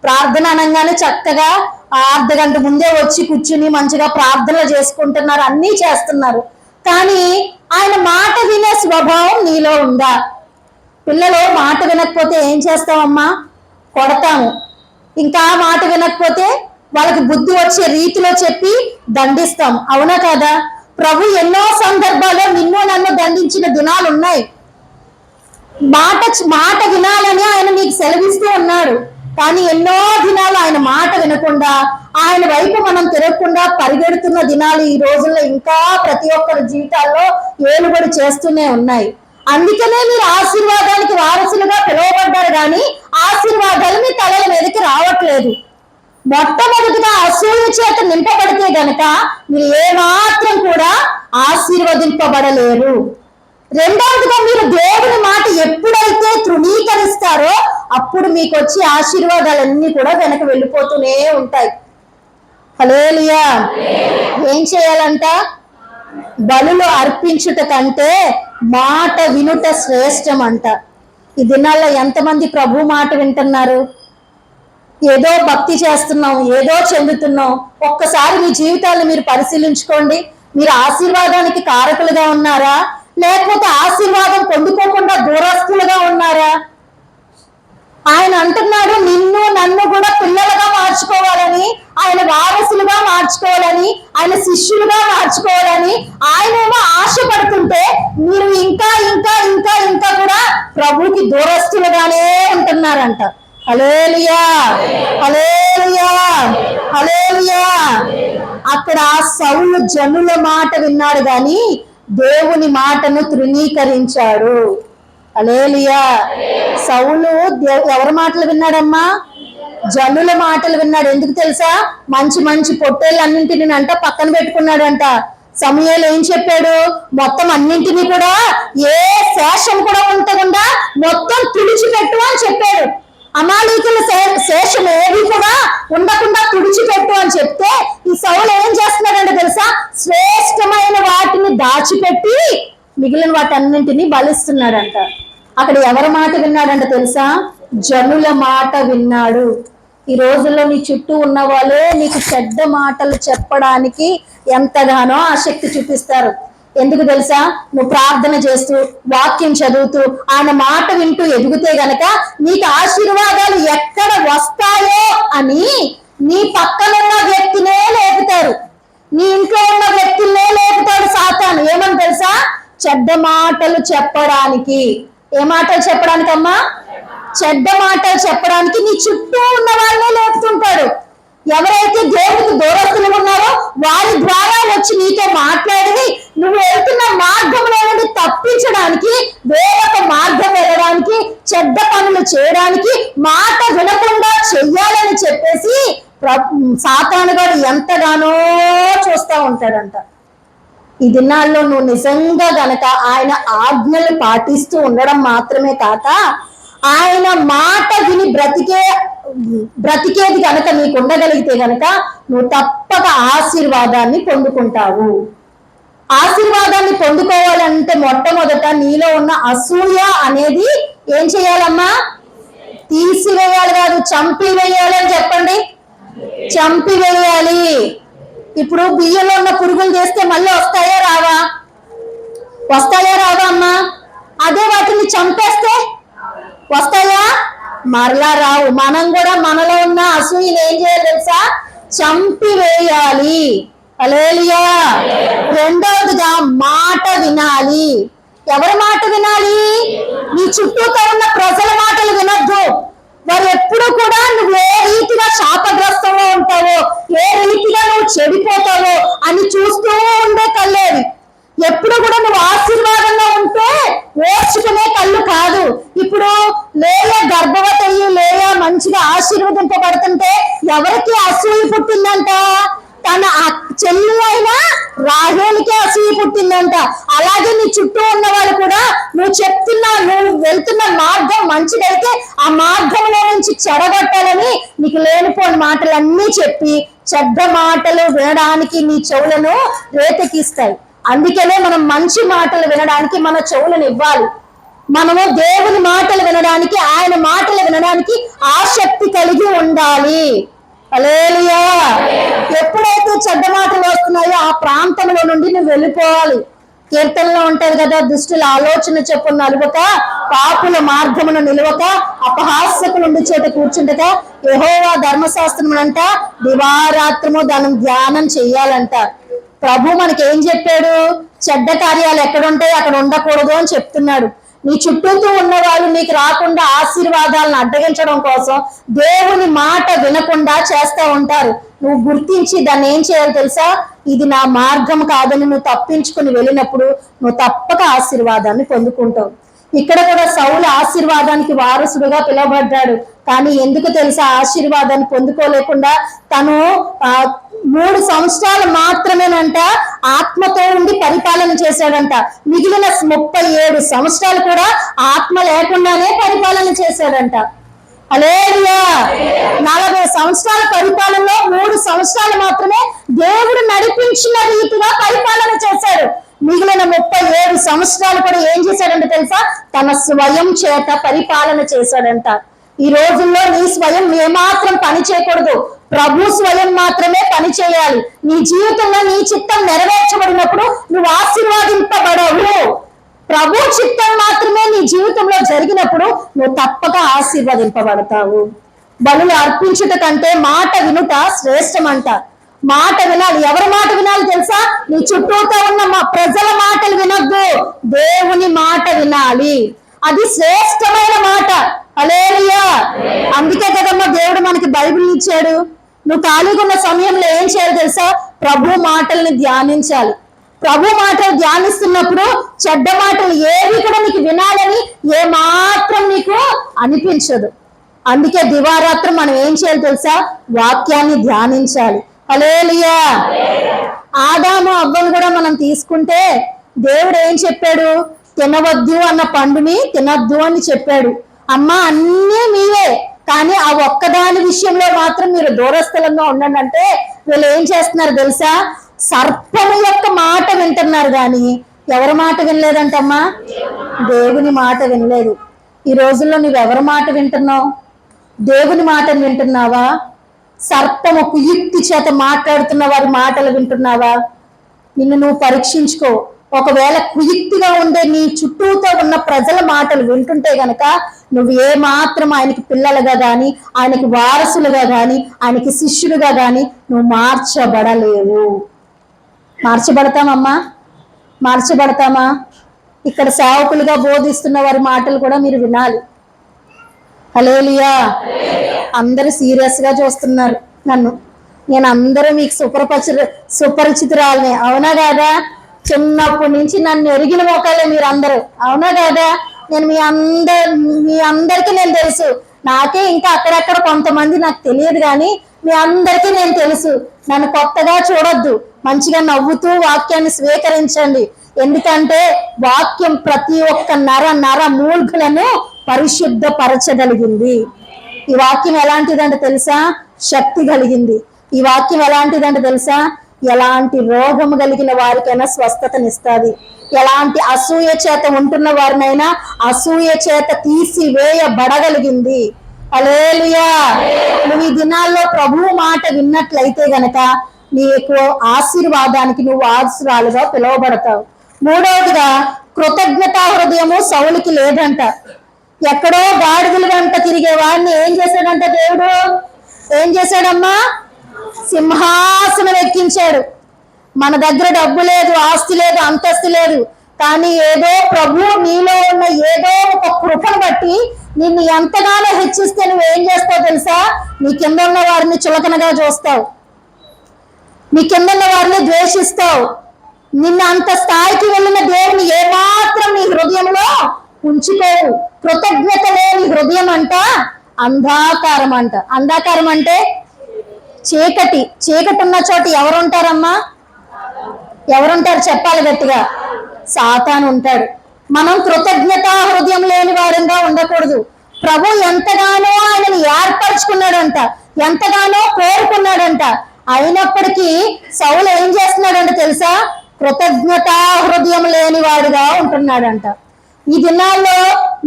ప్రార్థన అనగానే చక్కగా అర్ధ గంట ముందే వచ్చి కూర్చుని మంచిగా ప్రార్థనలు చేసుకుంటున్నారు, అన్నీ చేస్తున్నారు. కానీ ఆయన మాట వినే స్వభావం నీలో ఉందా? పిల్లలు మాట వినకపోతే ఏం చేస్తామమ్మా? కొడతాము. ఇంకా మాట వినకపోతే వాళ్ళకి బుద్ధి వచ్చే రీతిలో చెప్పి దండిస్తాం, అవునా కాదా? ప్రభు ఎన్నో సందర్భాల్లో నిన్ను నన్ను దండించిన దినాలు ఉన్నాయి. మాట వినాలని ఆయన నీకు సెలవిస్తూ ఉన్నాడు. కానీ ఎన్నో దినాలు ఆయన మాట వినకుండా, ఆయన వైపు మనం తిరగకుండా పరిగెడుతున్న దినాలు ఈ రోజుల్లో ఇంకా ప్రతి ఒక్కరి జీవితాల్లో ఏలుబడి చేస్తూనే ఉన్నాయి. అందుకనే మీరు ఆశీర్వాదానికి వారసులుగా పిలువబడ్డారు, కానీ ఆశీర్వాదాలు మీ తలల మీదకి రావట్లేదు. మొట్టమొదటిగా అసూయ చేత నింపబడితే గనక మీరు ఏమాత్రం కూడా ఆశీర్వదింపబడలేరు. రెండవదిగా మీరు దేవుని మాట ఎప్పుడైతే తృణీకరిస్తారో అప్పుడు మీకు వచ్చే ఆశీర్వాదాలన్నీ కూడా వెనక వెళ్ళిపోతూనే ఉంటాయి. హల్లెలూయా. ఏం చేయాలంట? బలులు అర్పించుట కంటే మాట వినుట శ్రేష్టం అంట. ఈ దినాల్లో ఎంతమంది ప్రభు మాట వింటున్నారు? ఏదో భక్తి చేస్తున్నాం, ఏదో చెందుతున్నాం. ఒక్కసారి మీ జీవితాలను మీరు పరిశీలించుకోండి. మీరు ఆశీర్వాదానికి కారకులుగా ఉన్నారా, లేకపోతే ఆశీర్వాదం పొందుకోకుండా దూరస్తులుగా ఉన్నారా? ఆయన అంటున్నాడు, నిన్ను నన్ను కూడా పిల్లలుగా మార్చుకోవాలని, ఆయన వారసులుగా మార్చుకోవాలని, ఆయన శిష్యులుగా మార్చుకోవాలని ఆయనేమో ఆశపడుతుంటే మీరు ఇంకా ఇంకా ఇంకా ఇంకా కూడా ప్రభుకి దూరస్తులుగానే ఉంటున్నారంట. హల్లెలూయా, హల్లెలూయా, హల్లెలూయా. అక్కడ సౌలు జనుల మాట విన్నాడు గాని దేవుని మాటను తృణీకరించాడు. హల్లెలూయా. సౌలు ఎవరి మాటలు విన్నాడమ్మా? జనుల మాటలు విన్నాడు. ఎందుకు తెలుసా? మంచి మంచి పొట్టేళ్ళన్నింటిని అంట పక్కన పెట్టుకున్నాడంట. సమూయేలు ఏం చెప్పాడు? మొత్తం అన్నింటినీ కూడా ఏ శేషం కూడా ఉండకుండా మొత్తం తుడిచిపెట్టు అని చెప్పాడు. అమాలీకుల శేషం ఏవి కూడా ఉండకుండా తుడిచిపెట్టు అని చెప్తే ఈ సౌలు ఏం చేస్తున్నాడంటే తెలుసా? శ్రేష్టమైన వాటిని దాచిపెట్టి మిగిలిన వాటన్నింటినీ బలిస్తున్నాడంట. అక్కడ ఎవరి మాట విన్నాడంట తెలుసా? జనుల మాట విన్నాడు. ఈ రోజుల్లో నీ చుట్టూ ఉన్న వాళ్ళే నీకు చెడ్డ మాటలు చెప్పడానికి ఎంతగానో ఆసక్తి చూపిస్తారు. ఎందుకు తెలుసా? నువ్వు ప్రార్థన చేస్తూ వాక్యం చదువుతూ ఆయన మాట వింటూ ఎదుగుతే గనక నీకు ఆశీర్వాదాలు ఎక్కడ వస్తాయో అని నీ పక్కనున్న వ్యక్తినే లేపుతారు, నీ ఇంట్లో ఉన్న వ్యక్తులనే లేపుతాడు సాతాను. ఏమని తెలుసా? చెడ్డ మాటలు చెప్పడానికి. ఏ మాటలు చెప్పడానికి అమ్మా? చెడ్డ మాటలు చెప్పడానికి నీ చుట్టూ ఉన్న వాళ్ళనే లేపుతుంటాడు. ఎవరైతే దేవుడికి దూరస్తులు ఉన్నారో వారి ద్వారా వచ్చి నీతో మాట్లాడి నువ్వు వెళ్తున్న మార్గంలో నుండి తప్పించడానికి, వేరొక మార్గం వెళ్ళడానికి, చెడ్డ పనులు చేయడానికి, మాట వినకుండా చెయ్యాలని చెప్పేసి సాతాను గారు ఎంతగానో చూస్తూ ఉంటాడంట. ఈ దినాల్లో నువ్వు నిజంగా గనక ఆయన ఆజ్ఞలు పాటిస్తూ ఉండడం మాత్రమే కాక ఆయన మాట విని బ్రతికేది కనుక నీకు ఉండగలిగితే గనక నువ్వు తప్పక ఆశీర్వాదాన్ని పొందుకుంటావు. ఆశీర్వాదాన్ని పొందుకోవాలంటే మొట్టమొదట నీలో ఉన్న అసూయ అనేది ఏం చేయాలమ్మా? తీసివేయాలి, కాదు చంపివేయాలి అని చెప్పండి. చంపివేయాలి. ఇప్పుడు బియ్యంలో ఉన్న పురుగులు చేస్తే మళ్ళీ వస్తాయా రావా? వస్తాయా రావా అమ్మా? అదే వాటిని చంపేస్తే వస్తాయా? మరలా రావు. మనం కూడా మనలో ఉన్న అసూయని ఏం చేయాలి తెలుసా? చంపివేయాలి. హల్లెలూయా. రెండవదిగా మాట వినాలి. ఎవరి మాట వినాలి? నీ చుట్టూతో ఉన్న ప్రజల మాటలు వినొద్దు. వారు ఎప్పుడు కూడా నువ్వు ఏ రీతిగా శాపగ్రస్తంలో ఉంటావో, ఏ రీతిగా నువ్వు చెడిపోతావో అని చూస్తూ ఉండే కళ్ళేవి. ఎప్పుడు కూడా నువ్వు ఆశీర్వాదంగా ఉంటే ఓర్చుకునే కళ్ళు కాదు. ఇప్పుడు లేయా గర్భవతి అయ్యి లేయా మంచిగా ఆశీర్వదింపబడుతుంటే ఎవరికి అసూయ పుట్టిందంట? తన చెల్లి అయిన రాహేలుకే అసూయ పుట్టిందంట. అలాగే నీ చుట్టూ ఉన్న వాళ్ళు కూడా నువ్వు వెళ్తున్న మార్గం మంచిదైతే ఆ మార్గంలో నుంచి చెడగొట్టాలని నీకు లేనిపోని మాటలన్నీ చెప్పి చెడ్డ మాటలు వినడానికి నీ చెవులను రేతకిస్తాయి. అందుకనే మనం మంచి మాటలు వినడానికి మన చెవులను ఇవ్వాలి. మనము దేవుని మాటలు వినడానికి, ఆయన మాటలు వినడానికి ఆసక్తి కలిగి ఉండాలి. హల్లెలూయా. ఎప్పుడైతే చెడ్డ మాటలు వస్తున్నాయో ఆ ప్రాంతంలో నుండి నువ్వు వెళ్ళిపోవాలి. కీర్తనలో ఉంటది కదా, దుష్టుల ఆలోచన చొప్పున నలువక, పాపుల మార్గమును నిలువక, అపహాస్యకులుండి చోట కూర్చుంటక, యెహోవా ధర్మశాస్త్రమునంట దివారాత్రము దాన్ని ధ్యానం చెయ్యాలంట. ప్రభు మనకి ఏం చెప్పాడు? చెడ్డ కార్యాలు ఎక్కడుంటాయి అక్కడ ఉండకూడదు అని చెప్తున్నాడు. నీ చుట్టూతో ఉన్న వాళ్ళు నీకు రాకుండా ఆశీర్వాదాలను అడ్డగించడం కోసం దేవుని మాట వినకుండా చేస్తూ ఉంటారు. నువ్వు గుర్తించి దాన్ని ఏం చేయాలి తెలుసా? ఇది నా మార్గం కాదని నువ్వు తప్పించుకుని వెళ్ళినప్పుడు నువ్వు తప్పక ఆశీర్వాదాన్ని పొందుకుంటావు. ఇక్కడ కూడా సౌలు ఆశీర్వాదానికి వారసుడుగా పిలువబడ్డాడు. కానీ ఎందుకు తెలుసా ఆశీర్వాదాన్ని పొందుకోలేకుండా తను 3 సంవత్సరాలు మాత్రమేనంట ఆత్మతో ఉండి పరిపాలన చేశాడంట. మిగిలిన 37 సంవత్సరాలు కూడా ఆత్మ లేకుండానే పరిపాలన చేశాడంట. హల్లెలూయా. 40 సంవత్సరాల పరిపాలనలో 3 సంవత్సరాలు మాత్రమే దేవుడు నడిపించిన రీతిగా పరిపాలన చేశాడు. మిగిలిన 37 సంవత్సరాలు కూడా ఏం చేశాడంటే తెలుసా? తన స్వయం చేత పరిపాలన చేశాడంట. ఈ రోజుల్లో నీ స్వయం ఏమాత్రం పని చేయకూడదు. ప్రభు స్వయం మాత్రమే పని చేయాలి. నీ జీవితంలో నీ చిత్తం నెరవేర్చబడినప్పుడు నువ్వు ఆశీర్వాదింపబడవు. ప్రభు చిత్తం మాత్రమే నీ జీవితంలో జరిగినప్పుడు నువ్వు తప్పక ఆశీర్వదింపబడతావు. బలులు అర్పించుట కంటే మాట వినుట శ్రేష్టమంట. మాట వినాలి. ఎవరి మాట వినాలి తెలుసా? నీ చుట్టూతో ఉన్న ప్రజల మాటలు వినొద్దు, దేవుని మాట వినాలి. అది శ్రేష్టమైన మాట. హల్లెలూయా. అందుకే కదమ్మా దేవుడు మనకి బైబిల్ ఇచ్చాడు. నువ్వు ఖాళీగా ఉన్న సమయంలో ఏం చేయాలి తెలుసా? ప్రభు మాటల్ని ధ్యానించాలి. ప్రభు మాటలు ధ్యానిస్తున్నప్పుడు చెడ్డ మాటలు ఏవి కూడా నీకు వినాలని ఏ మాత్రం నీకు అనిపించదు. అందుకే దివారాత్రం మనం ఏం చేయాలి తెలుసా? వాక్యాన్ని ధ్యానించాలి. హల్లెలూయా. ఆదాము అవ్వను కూడా మనం తీసుకుంటే దేవుడు ఏం చెప్పాడు? తినవద్దు అన్న పండుని తినద్దు అని చెప్పాడు. అమ్మా అన్నీ మీవే, కానీ ఆ ఒక్కదాని విషయంలో మాత్రం మీరు దూరస్థలంగా ఉండండి అంటే వీళ్ళు ఏం చేస్తున్నారు తెలుసా? సర్పము యొక్క మాట వింటున్నారు కానీ ఎవరి మాట వినలేదంటమ్మా? దేవుని మాట వినలేదు. ఈ రోజుల్లో నువ్వు ఎవరి మాట వింటున్నావు? దేవుని మాటను వింటున్నావా? సర్పము కుయుక్తి చేత మాట్లాడుతున్న వారి మాటలు వింటున్నావా? నిన్ను నువ్వు పరీక్షించుకో. ఒకవేళ కుయుక్తిగా ఉండే నీ చుట్టూతో ఉన్న ప్రజల మాటలు వింటుంటే గనక నువ్వు ఏ మాత్రం ఆయనకి పిల్లలుగా కానీ, ఆయనకి వారసులుగా కానీ, ఆయనకి శిష్యులుగా కానీ నువ్వు మార్చబడలేవు. మార్చబడతామమ్మా? మార్చబడతామా? ఇక్కడ సేవకులుగా బోధిస్తున్న వారి మాటలు కూడా మీరు వినాలి. హల్లెలూయా. అందరూ సీరియస్ గా చూస్తున్నారు నన్ను. నేను అందరూ మీకు సుపరిచితురాలనే, అవునా కాదా? చిన్నప్పటి నుంచి నన్ను ఎరిగిన మోకాలే మీరు అందరూ, అవునా కాదా? నేను మీ అందరికీ నేను తెలుసు. నాకే ఇంకా అక్కడక్కడ కొంతమంది నాకు తెలియదు, కానీ మీ అందరికీ నేను తెలుసు. నన్ను కొత్తగా చూడొద్దు, మంచిగా నవ్వుతూ వాక్యాన్ని స్వీకరించండి. ఎందుకంటే వాక్యం ప్రతి ఒక్క నర మూల్గులను పరిశుద్ధపరచగలిగింది. ఈ వాక్యం ఎలాంటిదంటే తెలుసా? శక్తి కలిగింది. ఈ వాక్యం ఎలాంటిదంటే తెలుసా? ఎలాంటి రోగము కలిగిన వారికైనా స్వస్థతనిస్తుంది. ఎలాంటి అసూయ చేత ఉంటున్న వారినైనా అసూయ చేత తీసివేయబడగలిగింది. హల్లెలూయా. నువ్వు ఈ దినాల్లో ప్రభువు మాట విన్నట్లయితే గనక నీకు ఆశీర్వాదానికి నువ్వు వారసురాలుగా పిలువబడతావు. మూడవదిగా, కృతజ్ఞతా హృదయము సౌలుకి లేదంట. ఎక్కడో గాడిదలు గంట తిరిగే వాడిని ఏం చేశాడంట దేవుడు? ఏం చేశాడమ్మా? సింహాసనం ఎక్కించాడు. మన దగ్గర డబ్బు లేదు, ఆస్తి లేదు, అంతస్తు లేదు, కానీ ఏదో ప్రభు నీలో ఉన్న ఏదో ఒక కృపను బట్టి నిన్ను ఎంతగానో హెచ్చిస్తే నువ్వేం చేస్తావు తెలుసా? నీ కింద ఉన్న వారిని చులకనగా చూస్తావు, నీ కింద ఉన్న వారిని ద్వేషిస్తావు. నిన్ను అంత స్థాయికి వెళ్ళిన దేవుని ఏమాత్రం నీ హృదయంలో ఉంచుకోవు. కృతజ్ఞత లేని హృదయం అంట అంధకారం అంట. అంధకారం అంటే చీకటి. చీకటి ఉన్న చోట ఎవరుంటారమ్మా? ఎవరుంటారు చెప్పాలి గట్టిగా? సాతాను ఉంటాడు. మనం కృతజ్ఞత హృదయం లేని వారంగా ఉండకూడదు. ప్రభు ఎంతగానో ఆయనను ఏర్పరచుకున్నాడంట, ఎంతగానో కోరుకున్నాడంట. అయినప్పటికీ సౌలు ఏం చేస్తున్నాడంట తెలుసా? కృతజ్ఞత హృదయం లేని వాడుగా ఉంటున్నాడంట. ఈ దినాల్లో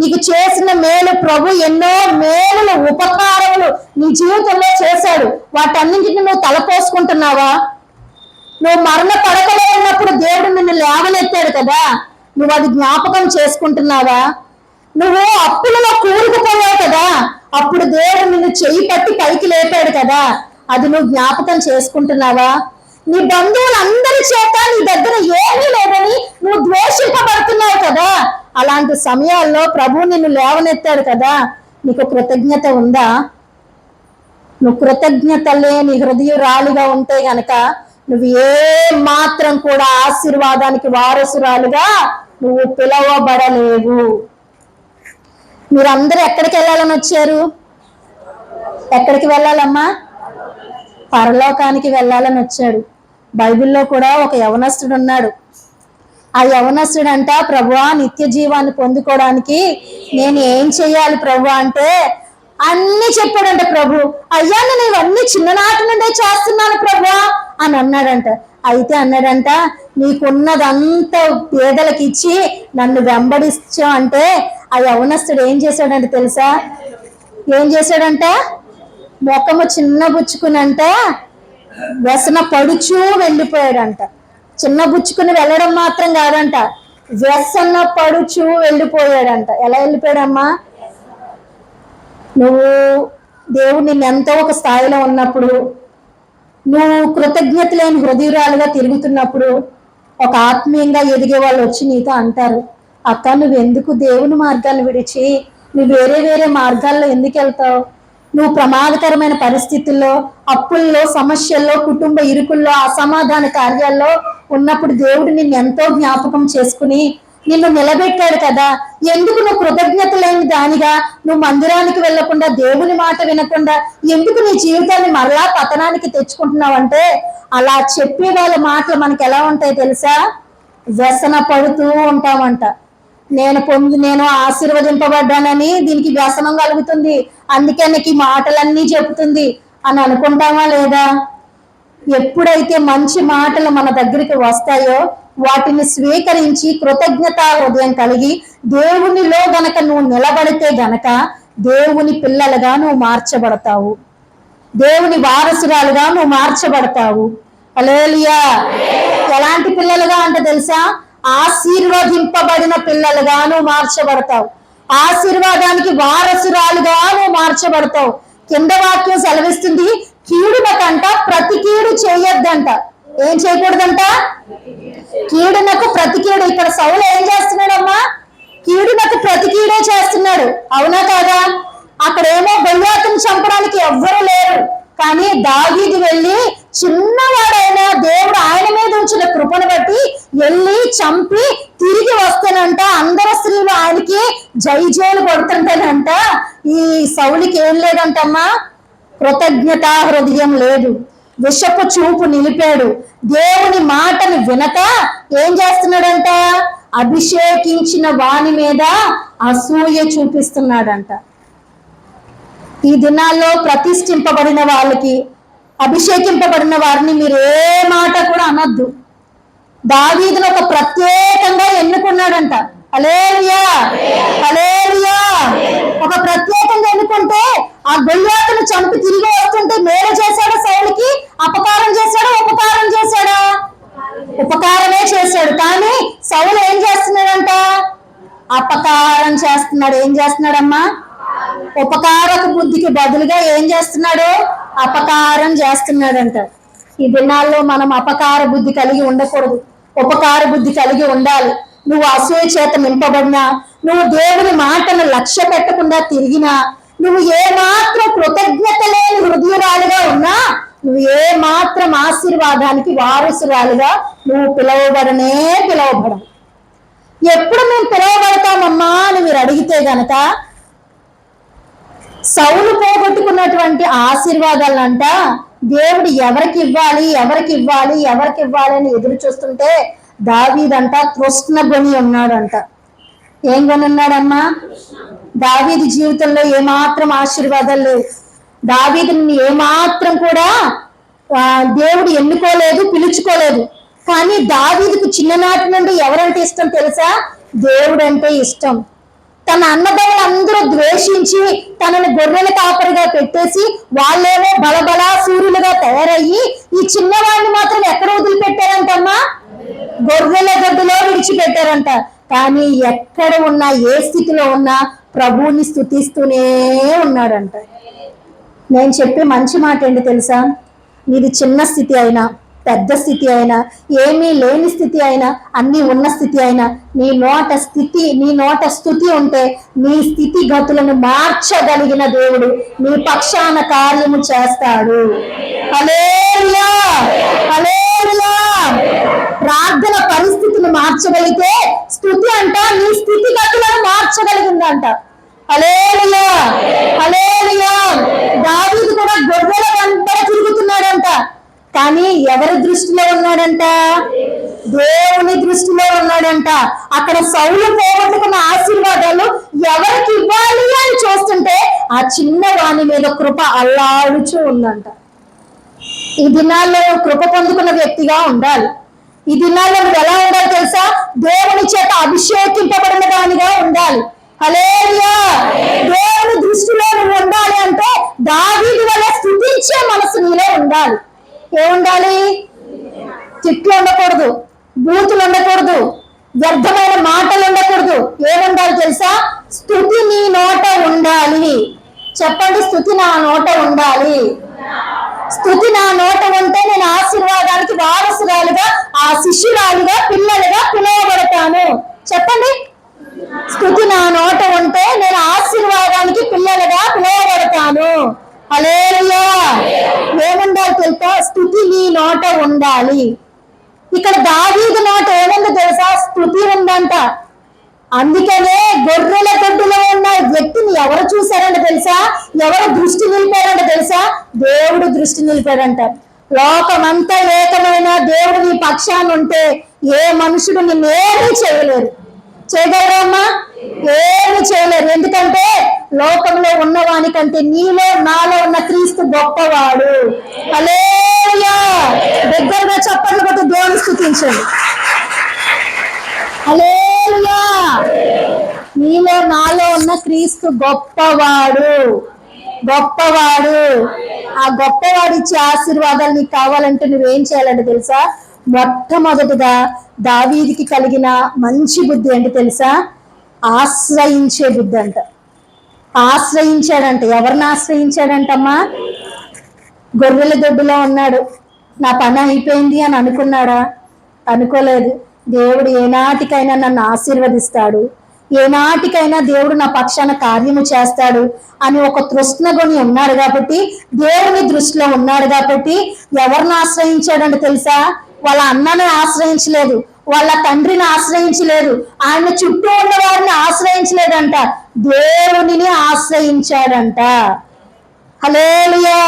నీకు చేసిన మేలు, ప్రభు ఎన్నో మేలులు ఉపకారములు నీ జీవితంలో చేశాడు. వాటన్నింటిని నువ్వు తలపోసుకుంటున్నావా? నువ్వు మరణ పడకలో ఉన్నప్పుడు దేవుడు నిన్ను లేవనెత్తాడు కదా, నువ్వు అది జ్ఞాపకం చేసుకుంటున్నావా? నువ్వు అప్పులలో కూరుకుపోయావు కదా, అప్పుడు దేవుడు నిన్ను చెయ్యి పట్టి పైకి లేపాడు కదా, అది నువ్వు జ్ఞాపకం చేసుకుంటున్నావా? నీ బంధువులందరి చేత నీ దగ్గర ఏమీ లేదని నువ్వు ద్వేషింపబడుతున్నావు కదా, అలాంటి సమయాల్లో ప్రభు నిన్ను లేవనెత్తాడు కదా, నీకు కృతజ్ఞత ఉందా? నువ్వు కృతజ్ఞత లేని హృదయురాలుగా ఉంటే గనక నువ్వు ఏ మాత్రం కూడా ఆశీర్వాదానికి వారసురాలుగా నువ్వు పిలవబడలేవు. మీరందరూ ఎక్కడికి వెళ్ళాలని వచ్చారు? ఎక్కడికి వెళ్ళాలమ్మా? పరలోకానికి వెళ్ళాలని వచ్చాడు. బైబిల్లో కూడా ఒక యవనస్తుడు ఉన్నాడు. ఆ యవనస్తుడు అంట, ప్రభువా నిత్య జీవాన్ని పొందుకోవడానికి నేను ఏం చెయ్యాలి ప్రభు అంటే అన్ని చెప్పాడంట. ప్రభు, అయ్యా నేను ఇవన్నీ చిన్ననాటి నుండే చేస్తున్నాను ప్రభు అని అన్నాడంట. అయితే అన్నాడంట, నీకున్నదంతా పేదలకు ఇచ్చి నన్ను వెంబడిస్తా అంటే ఆ యవనస్తుడు ఏం చేశాడంట తెలుసా? ఏం చేశాడంట? మొక్కము చిన్న బుచ్చుకునంట వ్యసన పడుచూ వెళ్ళిపోయాడంట. చిన్న బుచ్చుకుని వెళ్ళడం మాత్రం కాదంట, వ్యసన పడుచూ వెళ్ళిపోయాడంట. ఎలా వెళ్ళిపోయాడమ్మా? నువ్వు దేవుడు నిన్ను ఎంతో ఒక స్థాయిలో ఉన్నప్పుడు, నువ్వు కృతజ్ఞత లేని హృదయురాలుగా తిరుగుతున్నప్పుడు ఒక ఆత్మీయంగా ఎదిగే వాళ్ళు వచ్చి నీతో అంటారు, అక్క నువ్వు ఎందుకు దేవుని మార్గాన్ని విడిచి నువ్వు వేరే మార్గాల్లో ఎందుకు వెళ్తావు? నువ్వు ప్రమాదకరమైన పరిస్థితుల్లో, అప్పుల్లో, సమస్యల్లో, కుటుంబ ఇరుకుల్లో, అసమాధాన కార్యాల్లో ఉన్నప్పుడు దేవుడు నిన్ను ఎంతో జ్ఞాపకం చేసుకుని నిన్ను నిలబెట్టాడు కదా, ఎందుకు నువ్వు కృతజ్ఞత లేని దానిగా నువ్వు మందిరానికి వెళ్లకుండా, దేవుని మాట వినకుండా ఎందుకు నీ జీవితాన్ని మరలా పతనానికి తెచ్చుకుంటున్నావంటే, అలా చెప్పే వాళ్ళ మాటలు మనకి ఎలా ఉంటాయి తెలుసా? వ్యసన పడుతూ ఉంటామంట. నేను ఆశీర్వదింపబడ్డానని దీనికి వ్యసనం కలుగుతుంది, అందుకే నీకు ఈ మాటలన్నీ చెబుతుంది అని అనుకుంటామా లేదా? ఎప్పుడైతే మంచి మాటలు మన దగ్గరికి వస్తాయో వాటిని స్వీకరించి కృతజ్ఞతా హృదయం కలిగి దేవునిలో గనక నువ్వు నిలబడితే గనక దేవుని పిల్లలుగా నువ్వు మార్చబడతావు, దేవుని వారసురాలుగా నువ్వు మార్చబడతావు. హల్లెలూయా. ఎలాంటి పిల్లలుగా అంటే తెలుసా? ఆశీర్వదింపబడిన పిల్లలుగా నువ్వు మార్చబడతావు, ఆశీర్వాదానికి వారసురాలుగా నువ్వు మార్చబడతావు. కింద వాక్యం సెలవిస్తుంది, కీడునకంట ప్రతి కీడు చేయొద్దంట. ఏం చేయకూడదంట? కీడునకు ప్రతి కీడు. ఇక్కడ సౌలు ఏం చేస్తున్నాడమ్మా? కీడునకు ప్రతి కీడే చేస్తున్నాడు, అవునా కాదా? అక్కడేమో గొల్యాతును చంపడానికి ఎవ్వరూ లేరు, కానీ దావీదు వెళ్ళి చిన్నవాడైనా దేవుడు ఆయన మీద ఉంచిన కృపను బట్టి వెళ్ళి చంపి తిరిగి వస్తానంట. అందరు స్త్రీలు ఆయనకి జైజేలు కొడుతుంటానంట. ఈ సౌలికి ఏం లేదంటమ్మా? కృతజ్ఞతా హృదయం లేదు, విషపు చూపు నిలిపాడు. దేవుని మాటను వినక ఏం చేస్తున్నాడంట? అభిషేకించిన వాని మీద అసూయ చూపిస్తున్నాడంట. ఈ దినాల్లో ప్రతిష్ఠింపబడిన వాళ్ళకి, అభిషేకింపబడిన వారిని మీరు ఏ మాట కూడా అనొద్దు. దావీదును ఒక ప్రత్యేకంగా ఎన్నుకున్నాడంట. హల్లెలూయా, హల్లెలూయా. ఒక ప్రత్యేకంగా ఎన్నుకుంటే ఆ గొల్యాతును చంపి తిరిగి వస్తుంటే మేలు చేశాడా సౌలుకి? అపకారం చేశాడా? ఉపకారం చేశాడా? ఉపకారమే చేశాడు. కానీ సౌలు ఏం చేస్తున్నాడంట? అపకారం చేస్తున్నాడు. ఏం చేస్తున్నాడమ్మా? ఉపకారక బుద్ధికి బదులుగా ఏం చేస్తున్నాడు? అపకారం చేస్తున్నాడంట. ఈ దినాల్లో మనం అపకార బుద్ధి కలిగి ఉండకూడదు, ఉపకార బుద్ధి కలిగి ఉండాలి. నువ్వు అసూయ చేత నింపబడినా, నువ్వు దేవుని మాటను లక్ష్య పెట్టకుండా తిరిగినా, నువ్వు ఏ మాత్రం కృతజ్ఞత లేని హృదయురాలుగా ఉన్నా, నువ్వు ఏ మాత్రం ఆశీర్వాదానికి వారసురాలుగా నువ్వు పిలవబడవు. ఎప్పుడు మేము పిలవబడతామమ్మా అని మీరు అడిగితే గనక, సౌలు పోగొట్టుకున్నటువంటి ఆశీర్వాదాలంట దేవుడు ఎవరికి ఇవ్వాలి అని ఎదురు చూస్తుంటే దావీదంట తృష్ణగొని ఉన్నాడంట. ఏం కొని ఉన్నాడమ్మా? దావీదు జీవితంలో ఏమాత్రం ఆశీర్వాదాలు లేవు. దావీదుని ఏమాత్రం కూడా దేవుడు ఎన్నుకోలేదు, పిలుచుకోలేదు. కానీ దావీదుకు చిన్ననాటి నుండి ఎవరంటే ఇష్టం తెలుసా? దేవుడు అంటే ఇష్టం. తన అన్నదమ్ములందరూ ద్వేషించి తనను గొర్రెల కాపరిగా పెట్టేసి వాళ్ళేమో బలబలా సూర్యులుగా తయారయ్యి ఈ చిన్నవాడిని మాత్రం ఎక్కడ వదిలిపెట్టారంటమ్మా? గొర్రెల గడ్డులో విడిచిపెట్టారంట. కానీ ఎక్కడ ఉన్నా, ఏ స్థితిలో ఉన్నా ప్రభువుని స్తుతిస్తూనే ఉన్నాడంట. నేను చెప్పే మంచి మాట ఏంటి తెలుసా? నీది చిన్న స్థితి అయినా, పెద్ద స్థితి అయినా, ఏమీ లేని స్థితి అయినా, అన్ని ఉన్న స్థితి అయినా, నీ నోట స్తుతి ఉంటే నీ స్థితి గతులను మార్చగలిగిన దేవుడు నీ పక్షాన కార్యము చేస్తాడు. హల్లెలూయా, హల్లెలూయా. ప్రార్థన పరిస్థితిని మార్చగలిగితే స్తుతి అంట నీ స్థితి గతులను మార్చగలిగిందంట. హల్లెలూయా, హల్లెలూయా. దావీదు కూడా గొర్రెల వెంట తిరుగుతున్నాడంట. కానీ ఎవరి దృష్టిలో ఉన్నాడంట? దేవుని దృష్టిలో ఉన్నాడంట. అక్కడ సౌలు పోగొట్టుకున్న ఆశీర్వాదాలు ఎవరికి ఇవ్వాలి అని చూస్తుంటే ఆ చిన్న వాని మీద కృప అల్లాడుచూ ఉందంట. ఈ దినాల్లో కృప పొందుకున్న వ్యక్తిగా ఉండాలి. ఈ దినాల్లో నువ్వు ఎలా ఉండాలి తెలుసా? దేవుని చేత అభిషేకింపబడిన దానిగా ఉండాలి. హల్లెలూయా. దేవుని దృష్టిలో నువ్వు ఉండాలి అంటే దావీదు వల్ల స్తుతించే మనసు నీలో ఉండాలి. ఏముండాలి? తిట్లు ఉండకూడదు, బూతులు ఉండకూడదు, వ్యర్థమైన మాటలు ఉండకూడదు. ఏముండాలి తెలుసా? స్తుతి నీ నోట ఉండాలి. చెప్పండి, స్తుతి నా నోట ఉండాలి. స్తుతి నా నోట ఉంటే నేను ఆశీర్వాదానికి వారసురాలుగా, ఆ శిష్యురాలుగా, పిల్లలుగా పిలువబడతాను. చెప్పండి, స్తుతి నా నోట ఉంటే నేను ఆశీర్వాదానికి పిల్లలుగా పిలువబడతాను. హల్లెలూయా. ఏముండాలి తెలుసా? స్తుతి నీ నోట ఉండాలి. ఇక్కడ దావీదు నోట ఏముందో తెలుసా? స్తుతి ఉందంట. అందుకనే గొర్రెల గడ్డులో ఉన్న వ్యక్తిని ఎవరు చూశారంట తెలుసా? ఎవరు దృష్టి నిలిపారంట తెలుసా? దేవుడు దృష్టి నిలిపాడంట. లోకమంతా ఏకమైన దేవుడు నీ పక్షాన ఉంటే ఏ మనుషుడు నిన్నేమీ చేయలేరు. చేయగలరమ్మా? ఏమి చేయలేరు. ఎందుకంటే లోకంలో ఉన్నవానికంటే నీలో నాలో ఉన్న క్రీస్తు గొప్పవాడు. హల్లెలూయా. దగ్గరగా చప్పట్లు కొట్టి దేవుని స్తుతించండి. హల్లెలూయా. నీలో నాలో ఉన్న క్రీస్తు గొప్పవాడు, గొప్పవాడు. ఆ గొప్పవాడు ఇచ్చే ఆశీర్వాదాలు నీకు కావాలంటే నువ్వేం చేయాలంటే తెలుసా? మొట్టమొదటిగా దావీదుకి కలిగిన మంచి బుద్ధి ఏంటి తెలుసా? ఆశ్రయించే బుద్ధి అంట. ఆశ్రయించాడంట. ఎవరిని ఆశ్రయించాడంటమ్మా? గొర్రెల దొడ్డులో ఉన్నాడు, నా పని అయిపోయింది అని అనుకున్నాడా? అనుకోలేదు. దేవుడు ఏనాటికైనా నన్ను ఆశీర్వదిస్తాడు, ఏనాటికైనా దేవుడు నా పక్షాన కార్యము చేస్తాడు అని ఒక తృష్ణగొని ఉన్నాడు కాబట్టి, దేవుని దృష్టిలో ఉన్నాడు కాబట్టి ఎవరిని ఆశ్రయించాడంటే తెలుసా? వాళ్ళ అన్నని ఆశ్రయించలేదు, వాళ్ళ తండ్రిని ఆశ్రయించలేదు, ఆయన చుట్టూ ఉన్న వారిని ఆశ్రయించలేదంట, దేవునిని ఆశ్రయించాడంట. హల్లెలూయా.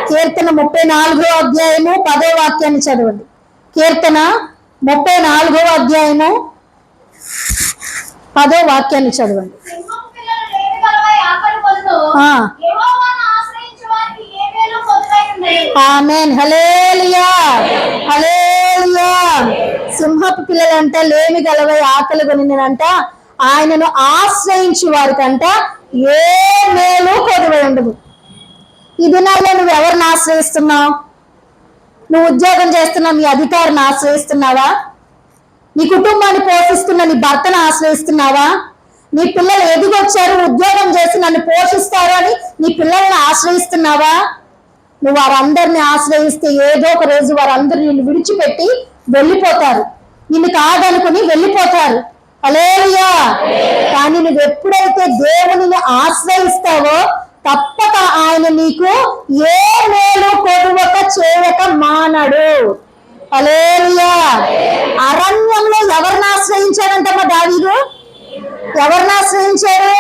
కీర్తన 34వ అధ్యాయము 10వ వాక్యాన్ని చదవండి. కీర్తన 34వ అధ్యాయము 10వ వాక్యాన్ని చదవండి. ఆమేన్. హల్లెలూయా, హల్లెలూయా. సింహపు పిల్లలంట లేమి గలవై ఆకలి కొనినంట, ఆయనను ఆశ్రయించు వారికంట ఏ మేలు కొదువై ఉండదు. ఈ దినాల్లో నువ్వు ఎవరిని ఆశ్రయిస్తున్నావు? నువ్వు ఉద్యోగం చేస్తున్నావు, నీ అధికారిని ఆశ్రయిస్తున్నావా? నీ కుటుంబాన్ని పోషిస్తున్న నీ భర్తను ఆశ్రయిస్తున్నావా? నీ పిల్లలు ఎదిగొచ్చారు, ఉద్యోగం చేసి నన్ను పోషిస్తారు అని నీ పిల్లల్ని ఆశ్రయిస్తున్నావా? నువ్వు వారందరిని ఆశ్రయిస్తే ఏదో ఒక రోజు వారందరూ నిన్ను విడిచిపెట్టి వెళ్ళిపోతారు, నిన్ను కాదనుకుని వెళ్ళిపోతారు. హల్లెలూయా. కానీ నువ్వు ఎప్పుడైతే దేవునిని ఆశ్రయిస్తావో తప్పక ఆయన నీకు ఏ మేలు కొడువక చేయక మానడు. హల్లెలూయా. అరణ్యంలో ఎవరిని ఆశ్రయించాడంటమ్మా దావీదు? ఎవరిని ఆశ్రయించాడు?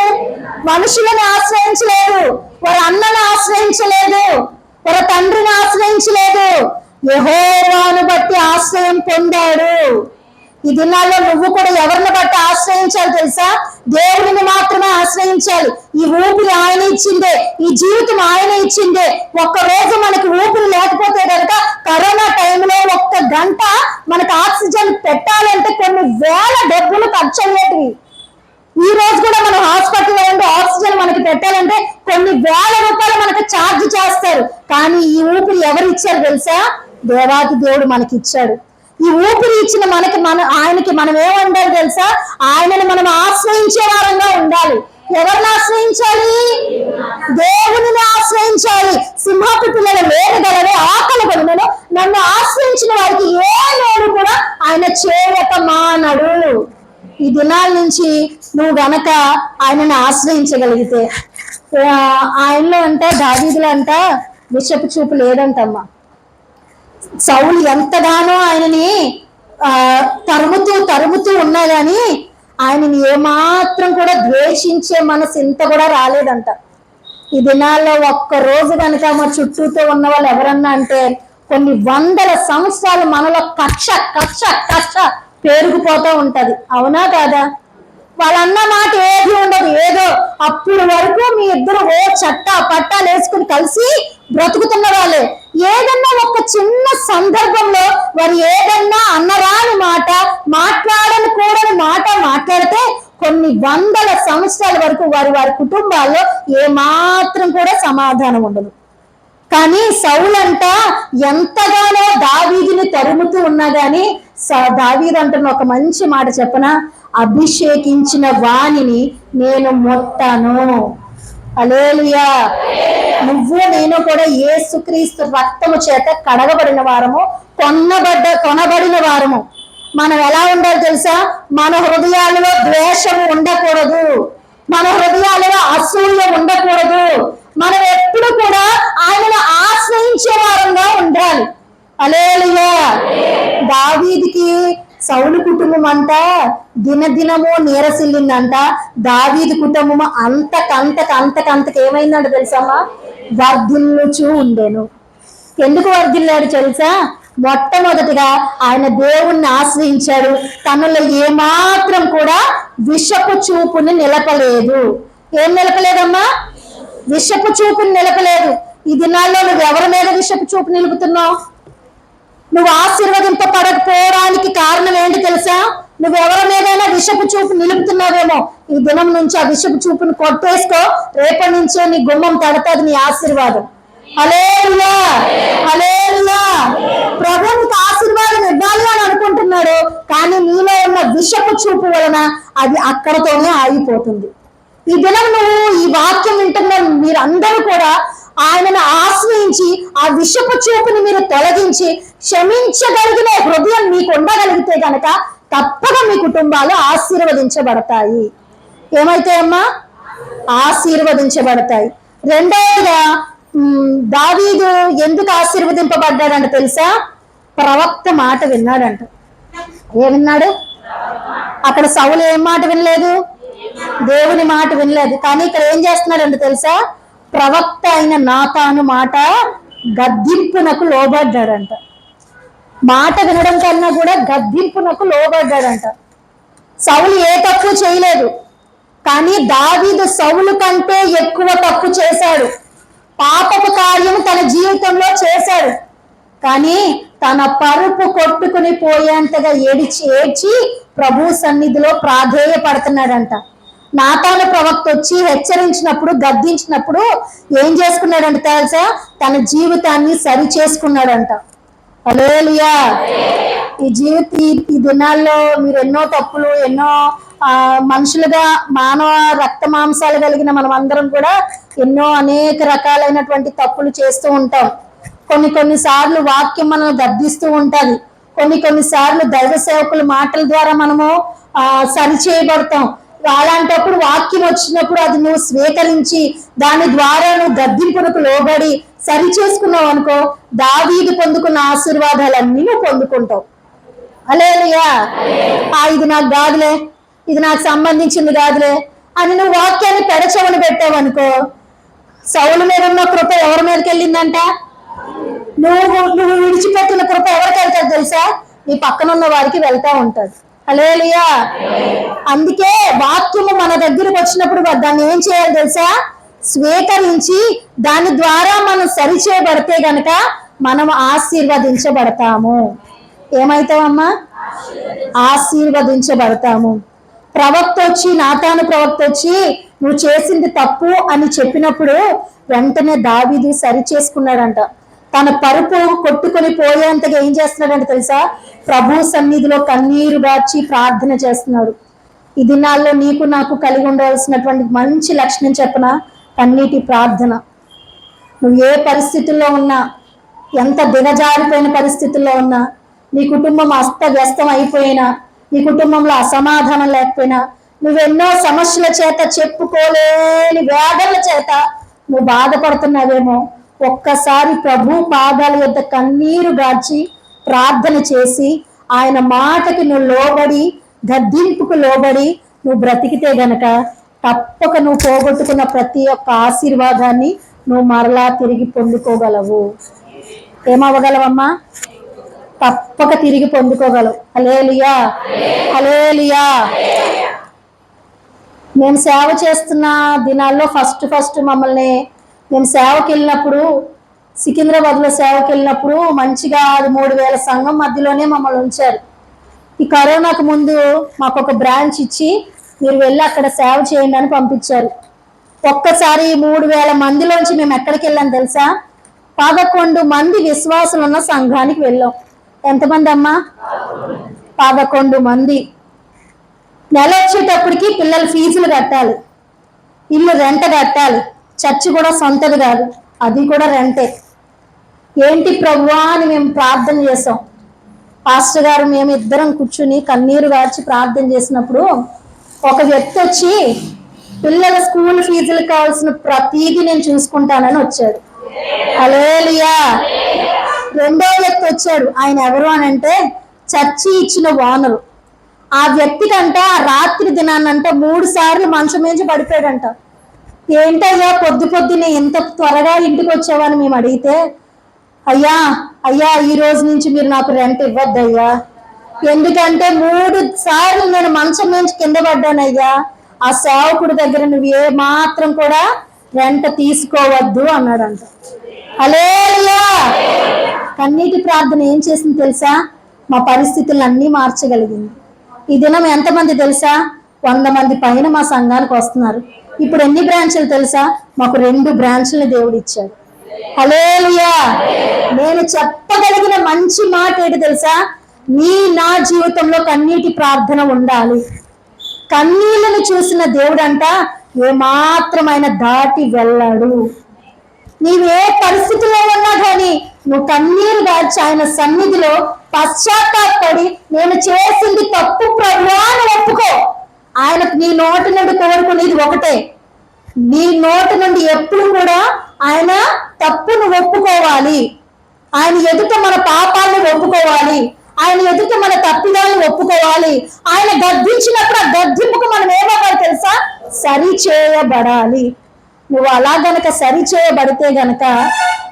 మనుషులను ఆశ్రయించలేదు, వారి అన్నను ఆశ్రయించలేదు, వారి తండ్రిని ఆశ్రయించలేదు, యెహోవాను బట్టి ఆశ్రయం పొందాడు. ఈ దినాల్లో నువ్వు కూడా ఎవరిని బట్టి ఆశ్రయించాలి తెలుసా? దేవుడిని మాత్రమే ఆశ్రయించాలి. ఈ ఊపిరి ఆయన ఇచ్చిందే, ఈ జీవితం ఆయన ఇచ్చిందే. ఒక్కరోజు మనకి ఊపిరి లేకపోతే కనుక కరోనా టైంలో 1 గంట మనకు ఆక్సిజన్ పెట్టాలంటే కొన్ని వేల డబ్బులు ఖర్చు అయ్యేటివి. ఈ రోజు కూడా మనం హాస్పిటల్ వెళ్ళండి, ఆక్సిజన్ మనకి పెట్టాలంటే కొన్ని వేల రూపాయలు మనకు ఛార్జ్ చేస్తారు. కానీ ఈ ఊపిరి ఎవరు ఇచ్చారు తెలుసా? దేవాది దేవుడు మనకి ఇచ్చాడు. ఈ ఊపిరి ఇచ్చిన ఆయనకి మనం ఏమండాలి తెలుసా? ఆయనను మనం ఆశ్రయించే వారంగా ఉండాలి. ఎవరిని ఆశ్రయించాలి? దేవునిని ఆశ్రయించాలి. సింహపు పిల్లలు లేరగలవే ఆకలి కొనినను నన్ను ఆశ్రయించిన వారికి ఏ మేలు కూడా ఆయన చేయక మానడు. ఈ దినాల నుంచి నువ్వు గనక ఆయనను ఆశ్రయించగలిగితే, ఆయనలో అంట దావీదులో అంట విషపు చూపు లేదంటమ్మా. సౌలు ఎంతగానో ఆయనని తరుముతూ ఉన్నా గాని ఆయనని ఏమాత్రం కూడా ద్వేషించే మనసు ఇంత కూడా రాలేదంట. ఈ దినాల్లో ఒక్కరోజు కనుక మా చుట్టూతో ఉన్న వాళ్ళు ఎవరన్నా అంటే కొన్ని వందల సంవత్సరాలు మనలో కక్ష కక్ష కక్ష పెరిగిపోతూ ఉంటది. అవునా కాదా? వాళ్ళన్న మాట ఏది ఉండదు, ఏదో అప్పుడు వరకు మీ ఇద్దరు ఓ చట్టా పట్టాలు వేసుకుని కలిసి బ్రతుకుతున్న వాళ్ళే. ఏదన్నా ఒక చిన్న సందర్భంలో వారు ఏదన్నా అన్నరాని మాట, మాట్లాడని కూడని మాట మాట్లాడితే కొన్ని వందల సంవత్సరాల వరకు వారి కుటుంబాల్లో ఏమాత్రం కూడా సమాధానం ఉండదు. కానీ సౌలంట ఎంతగానో దావీదుని తరుముతూ ఉన్నా గాని దావీదు అంటున్న ఒక మంచి మాట చెప్పనా? అభిషేకించిన వాణిని నేను మొట్టను. హల్లెలూయా. నువ్వు నేను కూడా యేసుక్రీస్తు రక్తము చేత కడగబడిన వారము, కొనబడిన వారము. మనం ఎలా ఉండాలి తెలుసా? మన హృదయాలలో ద్వేషము ఉండకూడదు, మన హృదయాలలో అసూయ ఉండకూడదు. మనం ఎప్పుడు కూడా ఆయనను ఆశ్రయించే వారంగా ఉండాలి. హల్లెలూయా. దావీదుకి సౌలు కుటుంబం అంట దినదినము నీరసిల్లిందంట. దావీదు కుటుంబం అంతకంతకు ఏమైందంట తెలుసమ్మా? వర్ధిల్లుచూ ఉండేను. ఎందుకు వర్ధిల్లాడు తెలుసా? మొట్టమొదటిగా ఆయన దేవుణ్ణి ఆశ్రయించాడు. తనలో ఏమాత్రం కూడా విషపు చూపుని నిలపలేదు. ఏం నిలపలేదమ్మా? విషపు చూపుని నిలపలేదు. ఈ దినాల్లో నువ్వు ఎవరి మీద విషపు చూపు నిలుపుతున్నావు? నువ్వు ఆశీర్వదింపబడకపోవడానికి కారణం ఏంటి తెలుసా? నువ్వెవరి మీదైనా విషపు చూపు నిలుపుతున్నావేమో, ఈ దినం నుంచి ఆ విషపు చూపును కొట్టేసుకో. రేపటి నుంచే నీ గుమ్మం తడతాది నీ ఆశీర్వాదం. హల్లెలూయా, హల్లెలూయా. ప్రభు నీకు ఆశీర్వాదం ఇవ్వాలి అని అనుకుంటున్నాడు, కానీ నీలో ఉన్న విషపు చూపు వలన అది అక్కడతోనే ఆగిపోతుంది. ఈ దినం నువ్వు ఈ వాక్యం వింటున్న మీరందరూ కూడా ఆయనను ఆశ్రయించి ఆ విషపు చూపుని మీరు తొలగించి క్షమించగలిగిన హృదయం మీకు ఉండగలిగితే గనక తప్పక మీ కుటుంబాలు ఆశీర్వదించబడతాయి. ఏమైతే అమ్మా? ఆశీర్వదించబడతాయి. రెండవదిగా దావీదు ఎందుకు ఆశీర్వదింపబడ్డాడంట తెలుసా? ప్రవక్త మాట విన్నాడంట. ఏ విన్నాడు? అక్కడ సౌలు ఏం మాట వినలేదు? దేవుని మాట వినలేదు. కానీ ఇక్కడ ఏం చేస్తున్నాడంట తెలుసా? ప్రవక్త అయిన నాతాను మాట గద్దింపునకు లోబడ్డాడంట. మాట వినడం కన్నా కూడా గద్దింపునకు లోబడ్డాడంట. సౌలు ఏ తప్పు చేయలేదు, కానీ దావీదు సౌలు కంటే ఎక్కువ తప్పు చేశాడు. పాపపు కార్యం తన జీవితంలో చేశాడు, కానీ తన పరుపు కొట్టుకుని పోయేంతగా ఏడ్చి ప్రభు సన్నిధిలో ప్రాధేయపడుతున్నాడంట. నాతాను ప్రవక్త వచ్చి హెచ్చరించినప్పుడు, గద్దించినప్పుడు ఏం చేసుకున్నాడంట తెలుసా? తన జీవితాన్ని సరి చేసుకున్నాడంట. హల్లెలూయా. ఈ దినాల్లో మీరు ఎన్నో తప్పులు, ఎన్నో మనుషులుగా మానవ రక్త మాంసాలు కలిగిన మనం అందరం కూడా ఎన్నో అనేక రకాలైనటువంటి తప్పులు చేస్తూ ఉంటాం. కొన్నిసార్లు వాక్యం మనం గద్దిస్తూ ఉంటది, కొన్నిసార్లు దైవ సేవకుల మాటల ద్వారా మనము సరి చేయబడతాం. అలాంటప్పుడు వాక్యం వచ్చినప్పుడు అది నువ్వు స్వీకరించి దాని ద్వారా నువ్వు గద్దింపునకు లోబడి సరి చేసుకున్నావు అనుకో, దావీదు పొందుకున్న ఆశీర్వాదాలన్నీ నువ్వు పొందుకుంటావు. హల్లెలూయా. ఇది నాకు కాదులే, ఇది నాకు సంబంధించింది కాదులే అని నువ్వు వాక్యాన్ని పెడచెవిన పెట్టావు అనుకో, సౌలు మీద ఉన్న కృప ఎవరి మీదకి వెళ్ళిందంట? నువ్వు విడిచిపెట్టిన కృప ఎవరికి వెళ్తాడు తెలుసా? నీ పక్కన ఉన్న వారికి వెళ్తా ఉంటది. హల్లెలూయా. అందుకే వాక్యము మన దగ్గరకు వచ్చినప్పుడు దాన్ని ఏం చేయాలి తెలుసా? స్వీకరించి దాని ద్వారా మనం సరి చేయబడితే గనక మనం ఆశీర్వదించబడతాము. ఏమైతామమ్మా? ఆశీర్వదించబడతాము. ప్రవక్త వచ్చి, నాతాను ప్రవక్త వచ్చి నువ్వు చేసింది తప్పు అని చెప్పినప్పుడు వెంటనే దావీదు సరి చేసుకున్నాడంట. తన పరుపు కొట్టుకొని పోయేంతగా ఏం చేస్తున్నాడంట తెలుసా? ప్రభు సన్నిధిలో కన్నీరు గార్చి ప్రార్థన చేస్తున్నాడు. ఈ దినాల్లో నీకు నాకు కలిగి ఉండవలసినటువంటి మంచి లక్షణం చెప్పనా? కన్నీటి ప్రార్థన. నువ్వు ఏ పరిస్థితుల్లో ఉన్నా, ఎంత దిగజారిపోయిన పరిస్థితుల్లో ఉన్నా, నీ కుటుంబం అస్తవ్యస్తం అయిపోయినా, నీ కుటుంబంలో అసమాధానం లేకపోయినా, నువ్వెన్నో సమస్యల చేత, చెప్పుకోలేని వేదనల చేత నువ్వు బాధపడుతున్నావేమో, ఒక్కసారి ప్రభు పాదాల యొద్ద కన్నీరు గార్చి ప్రార్థన చేసి ఆయన మాటకి నువ్వు లోబడి, గద్దింపుకు లోబడి నువ్వు బ్రతికితే గనక తప్పక నువ్వు పోగొట్టుకున్న ప్రతి ఒక్క ఆశీర్వాదాన్ని నువ్వు మరలా తిరిగి పొందుకోగలవు. ఏమవ్వగలవమ్మా? తప్పక తిరిగి పొందుకోగలవు. హల్లెలూయా, హల్లెలూయా. మేము సేవ చేస్తున్న దినాల్లో ఫస్ట్ మమ్మల్ని, మేము సేవకి వెళ్ళినప్పుడు, సికింద్రాబాద్లో సేవకి వెళ్ళినప్పుడు మంచిగా 3,000 సంఘం మధ్యలోనే మమ్మల్ని ఉంచారు. ఈ కరోనాకు ముందు మాకు ఒక బ్రాంచ్ ఇచ్చి మీరు వెళ్ళి అక్కడ సేవ చేయండి అని పంపించారు. ఒక్కసారి 3,000 మందిలోంచి మేము ఎక్కడికి వెళ్ళాం తెలుసా? 11 మంది విశ్వాసులు ఉన్న సంఘానికి వెళ్ళాం. ఎంతమంది అమ్మా? 11 మంది. నెల వచ్చేటప్పటికి పిల్లల ఫీజులు కట్టాలి, ఇల్లు రెంట కట్టాలి, చర్చి కూడా సొంతది కాదు, అది కూడా రెంటే. ఏంటి ప్రభువా అని మేము ప్రార్థన చేసాం. పాస్టర్ గారు మేము ఇద్దరం కూర్చుని కన్నీరు గార్చి ప్రార్థన చేసినప్పుడు ఒక వ్యక్తి వచ్చి పిల్లల స్కూల్ ఫీజులకు కావాల్సిన ప్రతిదీ నేను చూసుకుంటానని వచ్చాడు. హల్లెలూయా. రెండో వ్యక్తి వచ్చాడు. ఆయన ఎవరు అని అంటే చర్చి ఇచ్చిన ఓనరు. ఆ వ్యక్తి కంట రాత్రి దినాన్నంట 3 సార్లు మంచం మీద పడిపోయాడంట. ఏంటయ్యా పొద్దునే ఇంత త్వరగా ఇంటికి వచ్చావని మేము అడిగితే, అయ్యా ఈ రోజు నుంచి మీరు నాకు రెంట్ ఇవ్వద్దయ్యా, ఎందుకంటే 3 సార్లు నేను మంచం నుంచి కింద పడ్డానయ్యా, ఆ సేవకుడి దగ్గర నువ్వు ఏ మాత్రం కూడా రెంట్ తీసుకోవద్దు అన్నాడంట. హల్లెలూయా. కన్నీటి ప్రార్థన ఏం చేసింది తెలుసా? మా పరిస్థితులన్నీ మార్చగలిగింది. ఈ దినం ఎంతమంది తెలుసా? 100 మంది పైన మా సంఘానికి వస్తున్నారు. ఇప్పుడు ఎన్ని బ్రాంచ్లు తెలుసా? మాకు 2 బ్రాంచ్లను దేవుడు ఇచ్చాడు. హల్లెలూయా. నేను చెప్పగలిగిన మంచి మాట ఏంటి తెలుసా? నా జీవితంలో కన్నీటి ప్రార్థన ఉండాలి. కన్నీళ్లను చూసిన దేవుడంట ఏమాత్రమైన దాటి వెళ్ళాడు. నీవే పరిస్థితిలో ఉన్నా కానీ నువ్వు కన్నీరు దాచి ఆయన సన్నిధిలో పశ్చాత్తాపడి నేను చేసింది తప్పు ప్రభువా అని ఒప్పుకో. ఆయనకు నీ నోటి నుండి కోరుకునేది ఒకటే, నీ నోటి నుండి ఎప్పుడు కూడా ఆయన తప్పును ఒప్పుకోవాలి. ఆయన ఎదుట మన పాపాలను ఒప్పుకోవాలి. ఆయన ఎదుట మన తప్పిదాలను ఒప్పుకోవాలి. ఆయన గద్దించినప్పుడు ఆ గద్దింపుకు మనం ఏమవ్వాలి తెలుసా? సరి చేయబడాలి. నువ్వు అలా గనక సరి చేయబడితే గనక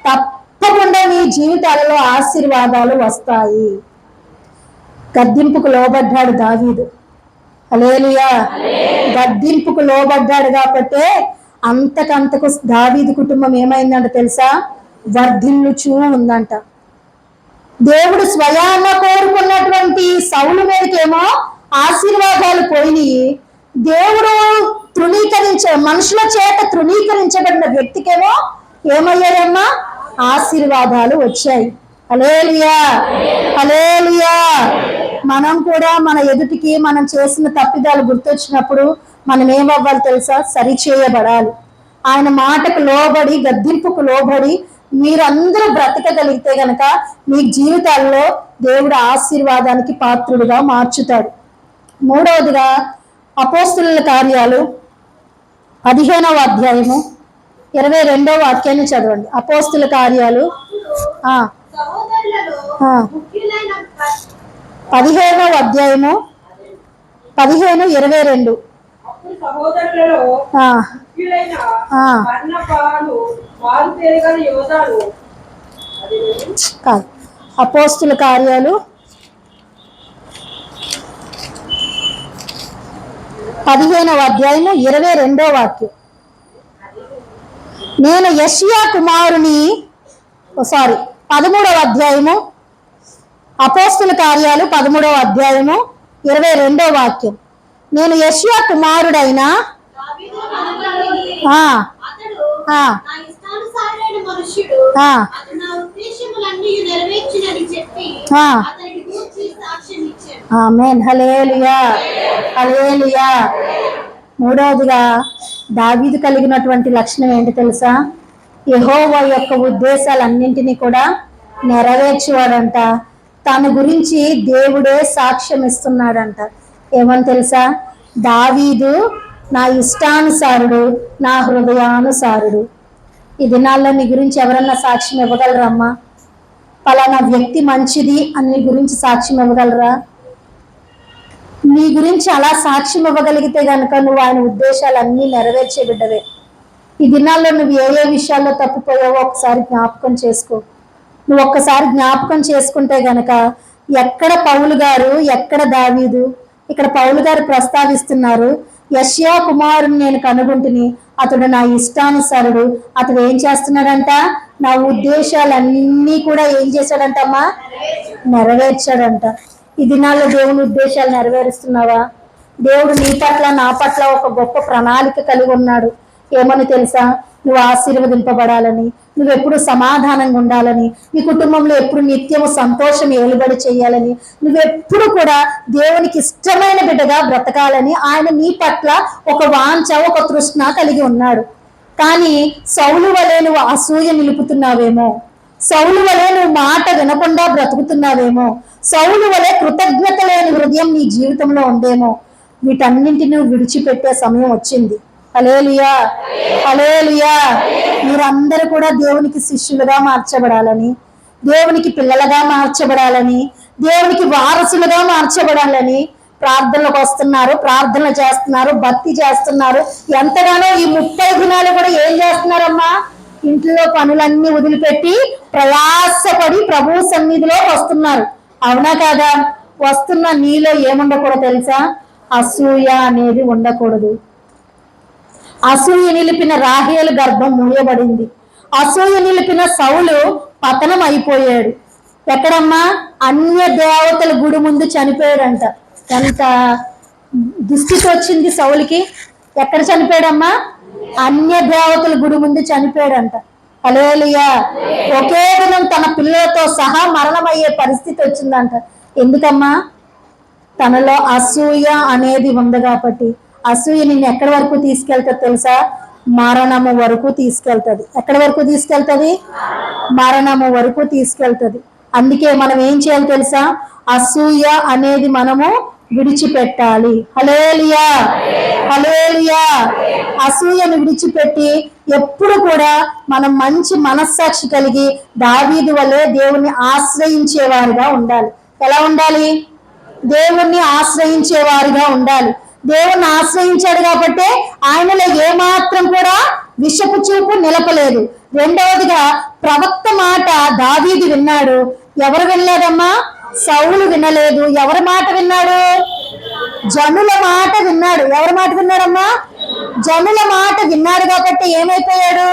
తప్పకుండా నీ జీవితాలలో ఆశీర్వాదాలు వస్తాయి. గద్దింపుకు లోబడ్డాడు దావీదు. హల్లెలూయా. గద్దింపుకు లోబడ్డాడు కాబట్టి అంతకంతకు దావీదు కుటుంబం ఏమైందంట తెలుసా? వర్ధిల్లుచూ ఉందంట. దేవుడు స్వయాన కోరుకున్నటువంటి సౌలు మీదకేమో ఆశీర్వాదాలు పోయినాయి. దేవుడు మనుషుల చేత తృణీకరించబడిన వ్యక్తికేమో ఏమయ్యాయమ్మా? ఆశీర్వాదాలు వచ్చాయి. హల్లెలూయా, హల్లెలూయా. మనం కూడా మన ఎదుటికి మనం చేసిన తప్పిదాలు గుర్తొచ్చినప్పుడు మనం ఏమవ్వాలి తెలుసా? సరి చేయబడాలి. ఆయన మాటకు లోబడి, గద్దింపుకు లోబడి మీరందరూ బ్రతకగలిగితే గనక మీ జీవితాల్లో దేవుడు ఆశీర్వాదానికి పాత్రుడుగా మార్చుతాడు. మూడవదిగా అపోస్తుల కార్యాలు 15వ అధ్యాయము 22వ వాక్యాన్ని చదవండి. అపోస్తుల కార్యాలు 15వ అధ్యాయము 15:22. అపోస్తుల కార్యాలు 15వ అధ్యాయము 22వ వాక్యం. నేను యెషయా కుమారుని 13వ అధ్యాయము, అపోస్తుల కార్యాలు 13వ అధ్యాయము 22వ వాక్యం. నేను యెషయా కుమారుడైన ఆమేన్. హల్లెలూయా, హల్లెలూయా. మూడవదిగా దావీదు కలిగినటువంటి లక్షణం ఏంటి తెలుసా? యెహోవా యొక్క ఉద్దేశాలన్నింటినీ కూడా నెరవేర్చేవాడంట. తన గురించి దేవుడే సాక్ష్యం ఇస్తున్నాడంట. ఏమని తెలుసా? దావీదు నా ఇష్టానుసారుడు, నా హృదయానుసారుడు. ఈ దినాల్లో నీ గురించి ఎవరన్నా సాక్ష్యం ఇవ్వగలరమ్మా? పలానా వ్యక్తి మంచిది అని నీ గురించి సాక్ష్యం ఇవ్వగలరా? నీ గురించి అలా సాక్ష్యం ఇవ్వగలిగితే గనక నువ్వు ఆయన ఉద్దేశాలన్నీ నెరవేర్చే బిడ్డవే. ఈ దినాల్లో నువ్వు ఏ విషయాల్లో తప్పిపోయావో ఒకసారి జ్ఞాపకం చేసుకో. నువ్వు ఒక్కసారి జ్ఞాపకం చేసుకుంటే గనక ఎక్కడ పౌలు గారు, ఎక్కడ దావీదు? ఇక్కడ పౌలు గారు ప్రస్తావిస్తున్నారు, యెషయా కుమారుని నేను కనుగొంటిని, అతడు నా ఇష్టానుసారుడు. అతడు ఏం చేస్తున్నాడంట? నా ఉద్దేశాలన్నీ కూడా ఏం చేశాడంటమ్మా? నెరవేర్చాడంట. ఈ దినాల్లో దేవుని ఉద్దేశాలు నెరవేరుస్తున్నావా? దేవుడు నీ పట్ల, నా పట్ల ఒక గొప్ప ప్రణాళిక కలిగి ఉన్నాడు. ఏమని తెలుసా? నువ్వు ఆశీర్వదింపబడాలని, నువ్వు ఎప్పుడు సమాధానంగా ఉండాలని, నీ కుటుంబంలో ఎప్పుడు నిత్యము సంతోషం ఏలుబడి చేయాలని, నువ్వెప్పుడు కూడా దేవునికి ఇష్టమైన బిడ్డగా బ్రతకాలని ఆయన నీ పట్ల ఒక వాంఛ, ఒక తృష్ణ కలిగి ఉన్నాడు. కానీ సౌలు వలె నువ్వు అసూయ నిలుపుతున్నావేమో, సౌలు వలె నువ్వు మాట వినకుండా బ్రతుకుతున్నావేమో, సౌలు వలె కృతజ్ఞత లేని హృదయం నీ జీవితంలో ఉందేమో. వీటన్నింటినీ నువ్వు విడిచిపెట్టే సమయం వచ్చింది. హల్లెలూయా, హల్లెలూయా. మీరందరూ కూడా దేవునికి శిష్యులుగా మార్చబడాలని, దేవునికి పిల్లలుగా మార్చబడాలని, దేవునికి వారసులుగా మార్చబడాలని ప్రార్థనలకు వస్తున్నారు, ప్రార్థనలు చేస్తున్నారు, భక్తి చేస్తున్నారు. ఎంతగానో ఈ 30 దినాలు కూడా ఏం చేస్తున్నారమ్మా? ఇంట్లో పనులన్నీ వదిలిపెట్టి ప్రయాసపడి ప్రభు సన్నిధిలో వస్తున్నారు. అవునా కాదా? వస్తున్న నీలో ఏముండకూడదు తెలుసా? అసూయ అనేది ఉండకూడదు. అసూయ నిలిపిన రాహేలు గర్భం మూయబడింది. అసూయ నిలిపిన సౌలు పతనం అయిపోయాడు. ఎక్కడమ్మా? అన్య దేవతల గుడి ముందు చనిపోయాడంట. ఎంత దుస్థితి వచ్చింది సౌలుకి. ఎక్కడ చనిపోయాడమ్మా? అన్య దేవతల గుడి ముందు చనిపోయాడంట. హల్లెలూయా. ఒకే దినం తన పిల్లలతో సహా మరణమయ్యే పరిస్థితి వచ్చిందంట. ఎందుకమ్మా? తనలో అసూయ అనేది ఉంది కాబట్టి. అసూయ నిన్ను ఎక్కడి వరకు తీసుకెళ్తుంది తెలుసా? మరణము వరకు తీసుకెళ్తుంది. ఎక్కడి వరకు తీసుకెళ్తుంది? మరణము వరకు తీసుకెళ్తుంది. అందుకే మనం ఏం చేయాలి తెలుసా? అసూయ అనేది మనము విడిచిపెట్టాలి. హల్లెలూయా, హల్లెలూయా. అసూయను విడిచిపెట్టి ఎప్పుడు కూడా మనం మంచి మనస్సాక్షి కలిగి దావీదు వలె దేవుణ్ణి ఆశ్రయించేవారుగా ఉండాలి. ఎలా ఉండాలి? దేవుణ్ణి ఆశ్రయించేవారుగా ఉండాలి. దేవుణ్ణి ఆశ్రయించాడు కాబట్టి ఆయనలో ఏమాత్రం కూడా విషపు చూపు నిలపలేదు. రెండవదిగా ప్రవక్త మాట దావీదు విన్నాడు. ఎవరు వినలేదమ్మా? సౌలు వినలేదు. ఎవరి మాట విన్నాడు? జనుల మాట విన్నాడు. ఎవరి మాట విన్నాడమ్మా? జనుల మాట విన్నాడు కాబట్టి ఏమైపోయాడు?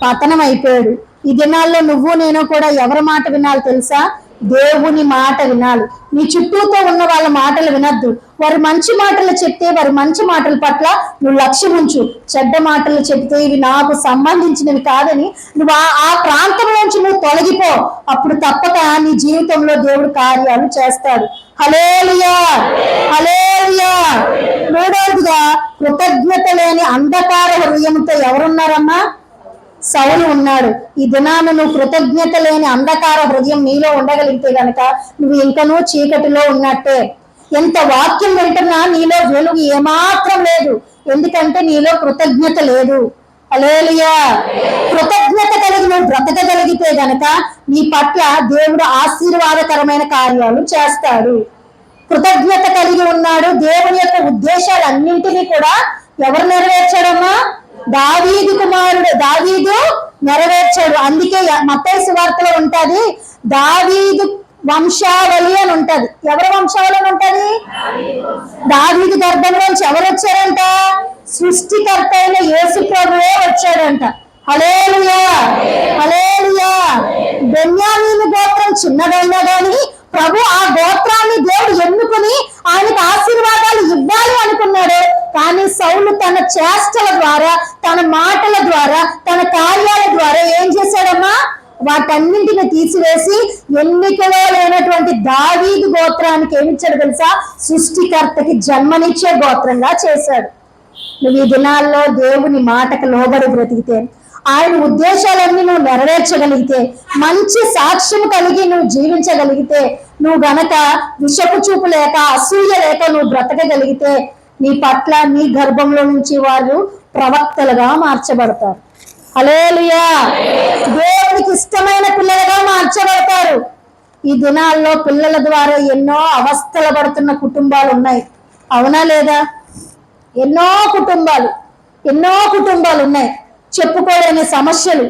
పతనం అయిపోయాడు. ఈ దినాల్లో నువ్వు నేను కూడా ఎవరి మాట వినాలి తెలుసా? దేవుని మాట వినాలి. నీ చుట్టూతో ఉన్న వాళ్ళ మాటలు వినద్దు. వారు మంచి మాటలు చెప్తే వారి మంచి మాటల పట్ల నువ్వు లక్ష్యం ఉంచు. చెడ్డ మాటలు చెప్తే ఇవి నాకు సంబంధించినవి కాదని నువ్వు ఆ ప్రాంతం నుంచి నువ్వు తొలగిపో. అప్పుడు తప్పక నీ జీవితంలో దేవుడు కార్యాలు చేస్తాడు. హల్లెలూయా, హల్లెలూయా. మూడవదిగా కృతజ్ఞత లేని అంధకార హృదయంతో ఎవరున్నారమ్మా? సౌలు ఉన్నాడు. ఈ దినాన నువ్వు కృతజ్ఞత లేని అంధకార హృదయం నీలో ఉండగలిగితే గనక నువ్వు ఇంకనూ చీకటిలో ఉన్నట్టే. ఎంత వాక్యం వింటున్నా నీలో వెలుగు ఏమాత్రం లేదు. ఎందుకంటే నీలో కృతజ్ఞత లేదు. హల్లెలూయా. కృతజ్ఞత కలిగి నువ్వు బ్రతకగలిగితే గనక నీ పట్ల దేవుడు ఆశీర్వాదకరమైన కార్యాలు చేస్తాడు. కృతజ్ఞత కలిగి ఉన్నాడు. దేవుని యొక్క ఉద్దేశాలన్నింటినీ కూడా ఎవరు నెరవేర్చాడమ్మా? దావీదు కుమారుడు దావీదు నెరవేర్చాడు. అందుకే మత్తయి సువార్తలో ఉంటది దావీదు వంశావళి అని ఉంటది. ఎవరి వంశావళి అని ఉంటది? దావీదు గర్భంలోంచి ఎవరు వచ్చారంట? సృష్టికర్త అయిన యేసు ప్రభువే వచ్చాడంట. హల్లెలూయా, హల్లెలూయా. బెన్యామీను గోత్రం చిన్నదైనా గాని ప్రభు ఆ గోత్రాన్ని దేవుడు ఎన్నుకుని ఆయనకు ఆశీర్వాదాలు ఇవ్వాలి అనుకున్నాడు. కానీ సౌలు తన చేష్టల ద్వారా, తన మాటల ద్వారా, తన కార్యాల ద్వారా ఏం చేశాడమ్మా? వాటన్నింటిని తీసివేసి ఎన్నికలో లేనటువంటి దావీదు గోత్రానికి ఏమిచ్చాడు తెలుసా? సృష్టికర్తకి జన్మనిచ్చే గోత్రంగా చేశాడు. నువ్వు ఈ దినాల్లో దేవుని మాటకు లోబడి బ్రతికితే, ఆయన ఉద్దేశాలన్నీ నువ్వు నెరవేర్చగలిగితే, మంచి సాక్ష్యం కలిగి నువ్వు జీవించగలిగితే, నువ్వు గనక విషపు చూపు లేక అసూయ లేక నువ్వు బ్రతకగలిగితే, నీ పట్ల నీ గర్భంలో నుంచి వారు ప్రవక్తలుగా మార్చబడతారు. హల్లెలూయా. దేవునికి ఇష్టమైన పిల్లలుగా మార్చబడతారు. ఈ దినాల్లో పిల్లల ద్వారా ఎన్నో అవస్థలు పడుతున్న కుటుంబాలు ఉన్నాయి. అవునా లేదా? ఎన్నో కుటుంబాలు ఉన్నాయి. చెప్పుకోలేని సమస్యలు.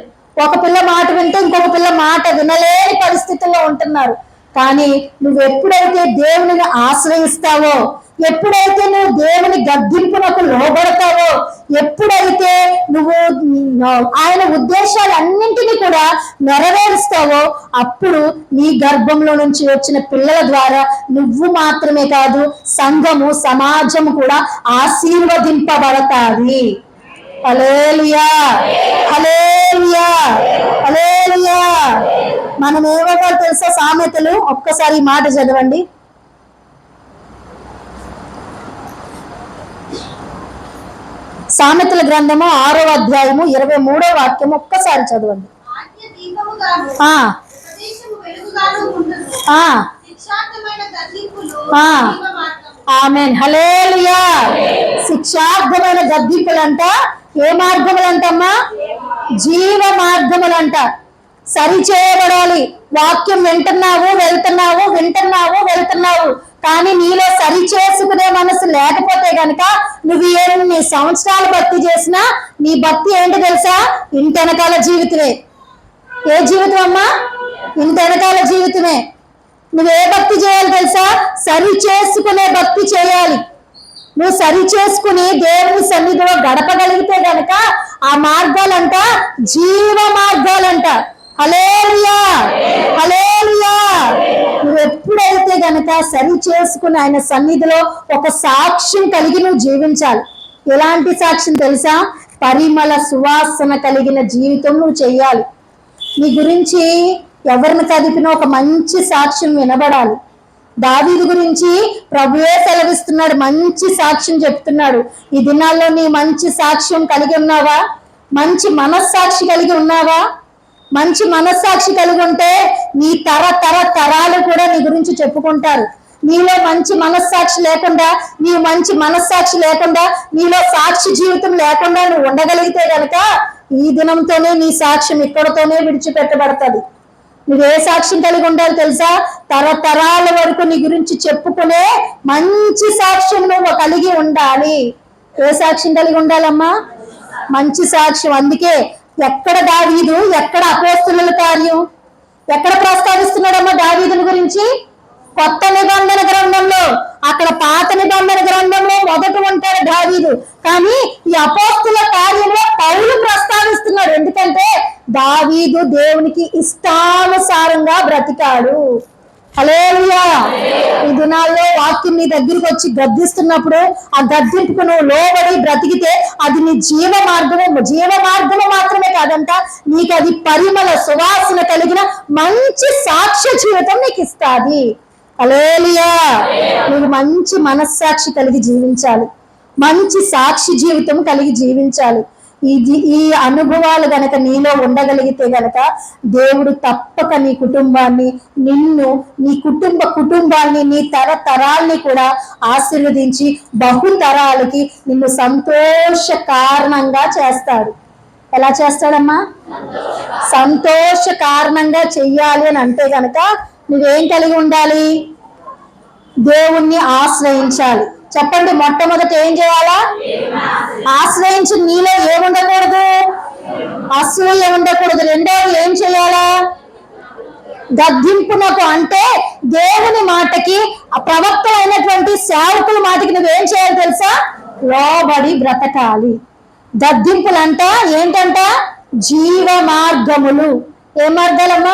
ఒక పిల్ల మాట వింటే ఇంకొక పిల్ల మాట వినలేని పరిస్థితుల్లో ఉంటున్నారు. కానీ నువ్వు ఎప్పుడైతే దేవునిని ఆశ్రయిస్తావో, ఎప్పుడైతే నువ్వు దేవుని గద్దింపునకు లోబడతావో, ఎప్పుడైతే నువ్వు ఆయన ఉద్దేశాలన్నింటినీ కూడా నెరవేరుస్తావో, అప్పుడు నీ గర్భంలో నుంచి వచ్చిన పిల్లల ద్వారా నువ్వు మాత్రమే కాదు, సంఘము, సమాజము కూడా ఆశీర్వదింపబడతాది. హల్లెలూయా, హల్లెలూయా, హల్లెలూయా. మనం ఏమో తెలుసా? సామెతలు ఒక్కసారి ఈ మాట చదవండి. సామెతల గ్రంథము 6వ అధ్యాయము 23వ వాక్యం ఒక్కసారి చదవండి. ఆమేన్, హల్లెలూయా. శిక్షార్థమైన గద్దింపులంట. ఏ మార్గములంటమ్మా? జీవ మార్గములంట. సరి చేయబడాలి. వాక్యం వింటున్నావు, వెళ్తున్నావు, కానీ నీలో సరి చేసుకునే మనసు లేకపోతే గనక నువ్వు ఎన్ని సంవత్సరాలు భక్తి చేసినా నీ భక్తి ఏంటి తెలుసా? ఇంటి వెనకాల జీవితమే. ఏ జీవితం అమ్మా? ఇంటి వెనకాల జీవితమే. నువ్వే భక్తి చేయాలి తెలుసా? సరి చేసుకునే భక్తి చేయాలి. నువ్వు సరి చేసుకుని దేవుని సన్నిధిలో గడపగలిగితే గనక ఆ మార్గాలంట జీవ మార్గాలంట. హల్లెలూయా, హల్లెలూయా. నువ్వు ఎప్పుడైతే గనక సరి చేసుకుని ఆయన సన్నిధిలో ఒక సాక్ష్యం కలిగి నువ్వు జీవించాలి. ఎలాంటి సాక్ష్యం తెలుసా? పరిమళ సువాసన కలిగిన జీవితం నువ్వు చెయ్యాలి. నీ గురించి ఎవరిని కదిపినా ఒక మంచి సాక్ష్యం వినబడాలి. దావీదు గురించి ప్రభువే సెలవిస్తున్నాడు, మంచి సాక్ష్యం చెప్తున్నాడు. ఈ దినాల్లో నీ మంచి సాక్ష్యం కలిగి ఉన్నావా? మంచి మనస్సాక్షి కలిగి ఉన్నావా? మంచి మనస్సాక్షి కలిగి ఉంటే నీ తరాలు కూడా నీ గురించి చెప్పుకుంటారు. నీలో మంచి మనస్సాక్షి లేకుండా, నీలో సాక్షి జీవితం లేకుండా నువ్వు ఉండగలిగితే కనుక ఈ దినంతోనే నీ సాక్ష్యం ఇక్కడతోనే విడిచిపెట్టబడుతుంది. నువ్వే సాక్ష్యం కలిగి ఉండాలి తెలుసా? తరతరాల వరకు నీ గురించి చెప్పుకునే మంచి సాక్ష్యం నువ్వు కలిగి ఉండాలి. ఏ సాక్ష్యం కలిగి ఉండాలమ్మా? మంచి సాక్ష్యం. అందుకే ఎక్కడ దావీదు, ఎక్కడ అపోస్తలుల కార్యం, ఎక్కడ ప్రస్తావిస్తున్నాడమ్మా దావీదుని గురించి? కొత్త నిబంధన గ్రంథంలో. అక్కడ పాత నిబంధన గ్రంథంలో మొదట ఉంటాడు దావీదు, కానీ ఈ అపోస్తలుల కార్యంలో పౌలు ప్రస్తావిస్తున్నాడు. ఎందుకంటే దావీదు దేవునికి ఇష్టానుసారంగా బ్రతికాడు. హల్లెలూయా. ఈ దినాల్లో వాక్యం నీ దగ్గరికి వచ్చి గద్దిస్తున్నప్పుడు ఆ గద్దింపుకు నువ్వు లోబడి బ్రతికితే అది నీ జీవ మార్గము మాత్రమే కాదంట, నీకు అది పరిమళ సువాసన కలిగిన మంచి సాక్ష్య జీవితం నీకు ఇస్తాది. హల్లెలూయా. నువ్వు మంచి మనస్సాక్షి కలిగి జీవించాలి, మంచి సాక్షి జీవితం కలిగి జీవించాలి. ఈ అనుభవాలు గనక నీలో ఉండగలిగితే గనక దేవుడు తప్పక నీ కుటుంబాన్ని, నిన్ను, నీ కుటుంబాన్ని, నీ తరాల్ని కూడా ఆశీర్వదించి బహుతరాలకి నిన్ను సంతోష కారణంగా చేస్తాడు. ఎలా చేస్తాడమ్మా? సంతోష కారణంగా చెయ్యాలి అని అంటే గనక నువ్వేం కలిగి ఉండాలి? దేవుణ్ణి ఆశ్రయించాలి. చెప్పండి, మొట్టమొదట ఏం చేయాలా? ఆశ్రయించి నీలో ఏముండకూడదు? అసూయ ఉండకూడదు. రెండవది ఏం చేయాలా? గద్దింపునకు అంటే దేవుని మాటకి, ప్రవక్తలైనటువంటి సేవకుల మాటకి నువ్వేం చేయాలి తెలుసా? లోబడి బ్రతకాలి. గద్దింపులంట ఏంటంట? జీవ మార్గములు. ఏ మార్గాలమ్మా?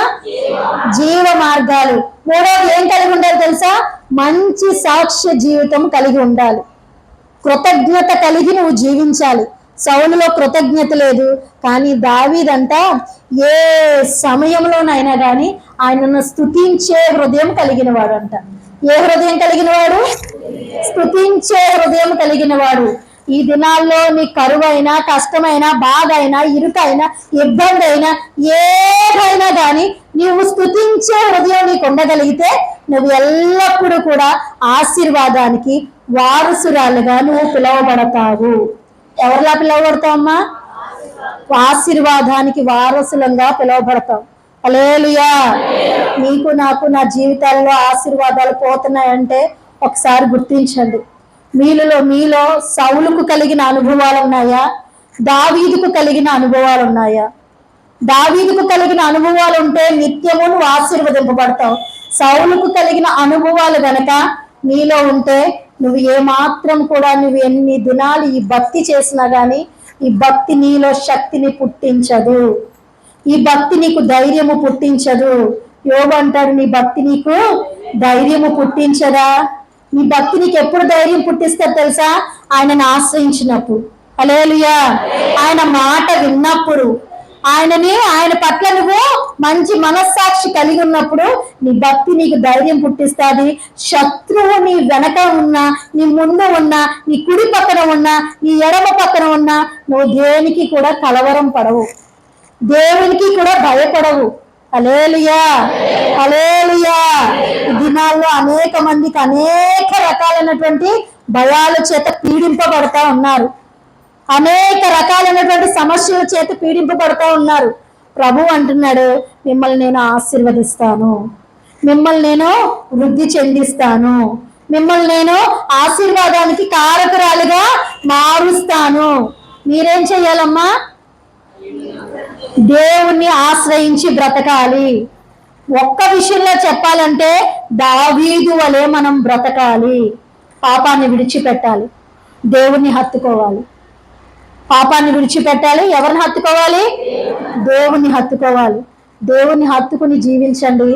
జీవ మార్గాలు. మూడవది ఏం కలిగి ఉండాలి తెలుసా? మంచి సాక్ష్య జీవితం కలిగి ఉండాలి. కృతజ్ఞత కలిగి నువ్వు జీవించాలి. సౌలులో కృతజ్ఞత లేదు, కానీ దావీదంట ఏ సమయంలోనైనా కానీ ఆయనను స్తుతించే హృదయం కలిగిన వాడు అంట. ఏ హృదయం కలిగిన వాడు? స్తుతించే హృదయం కలిగిన వాడు. ఈ దినాల్లో నీ కరువైనా, కష్టమైనా, బాధ అయినా, ఇరుకైనా, ఇబ్బంది అయినా, ఏదైనా కానీ నీవు స్తుతించే హృదయం నీకు ఉండగలిగితే నువ్వు ఎల్లప్పుడూ కూడా ఆశీర్వాదానికి వారసురాలుగా నువ్వు పిలువబడతావు. ఎవరిలా పిలువబడతావమ్మా? ఆశీర్వాదానికి వారసులంగా పిలువబడతావు. హల్లెలూయా. నీకు నాకు నా జీవితాల్లో ఆశీర్వాదాలు పోతున్నాయంటే ఒకసారి గుర్తించండి. మీలో సౌలుకు కలిగిన అనుభవాలు ఉన్నాయా? దావీదుకు కలిగిన అనుభవాలు ఉన్నాయా? దావీదుకు కలిగిన అనుభవాలు ఉంటే నిత్యము నువ్వు ఆశీర్వదింపబడతావు. సౌలుకు కలిగిన అనుభవాలు గనక నీలో ఉంటే నువ్వు ఏమాత్రం కూడా, నువ్వు ఎన్ని దినాలు ఈ భక్తి చేసినా గానీ ఈ భక్తి నీలో శక్తిని పుట్టించదు. ఈ భక్తి నీకు ధైర్యము పుట్టించదు. యోబు అంటాడు, నీ భక్తి నీకు ధైర్యము పుట్టించదా? నీ భక్తి నీకు ఎప్పుడు ధైర్యం పుట్టిస్తారు తెలుసా? ఆయనను ఆశ్రయించినప్పుడు. హల్లెలూయా. ఆయన మాట విన్నప్పుడు, ఆయన పట్ల నువ్వు మంచి మనస్సాక్షి కలిగి ఉన్నప్పుడు నీ భక్తి నీకు ధైర్యం పుట్టిస్తుంది. శత్రువు నీ వెనక ఉన్నా, నీ ముందు ఉన్నా, నీ కుడి పక్కన ఉన్నా, నీ ఎడమ పక్కన ఉన్నా నువ్వు దేనికి కూడా కలవరం పడవు, దేవునికి కూడా భయపడవు. హల్లెలూయా. హల్లెలూయా. ఈ దినాల్లో అనేక మందికి అనేక రకాలైనటువంటి భయాల చేత పీడింపబడతా ఉన్నారు. అనేక రకాలైనటువంటి సమస్యల చేత పీడింపబడతా ఉన్నారు. ప్రభు అంటున్నాడు, మిమ్మల్ని నేను ఆశీర్వదిస్తాను, మిమ్మల్ని నేను వృద్ధి చెందిస్తాను, మిమ్మల్ని నేను ఆశీర్వాదానికి కారకురాలుగా మారుస్తాను. మీరేం చెయ్యాలమ్మా? దేవుణ్ణి ఆశ్రయించి బ్రతకాలి. ఒక్క విషయంలో చెప్పాలంటే దావీదు వలె మనం బ్రతకాలి. పాపాన్ని విడిచిపెట్టాలి, దేవుణ్ణి హత్తుకోవాలి. పాపాన్ని విడిచిపెట్టాలి. ఎవరిని హత్తుకోవాలి? దేవుణ్ణి హత్తుకోవాలి. దేవుణ్ణి హత్తుకుని జీవించండి.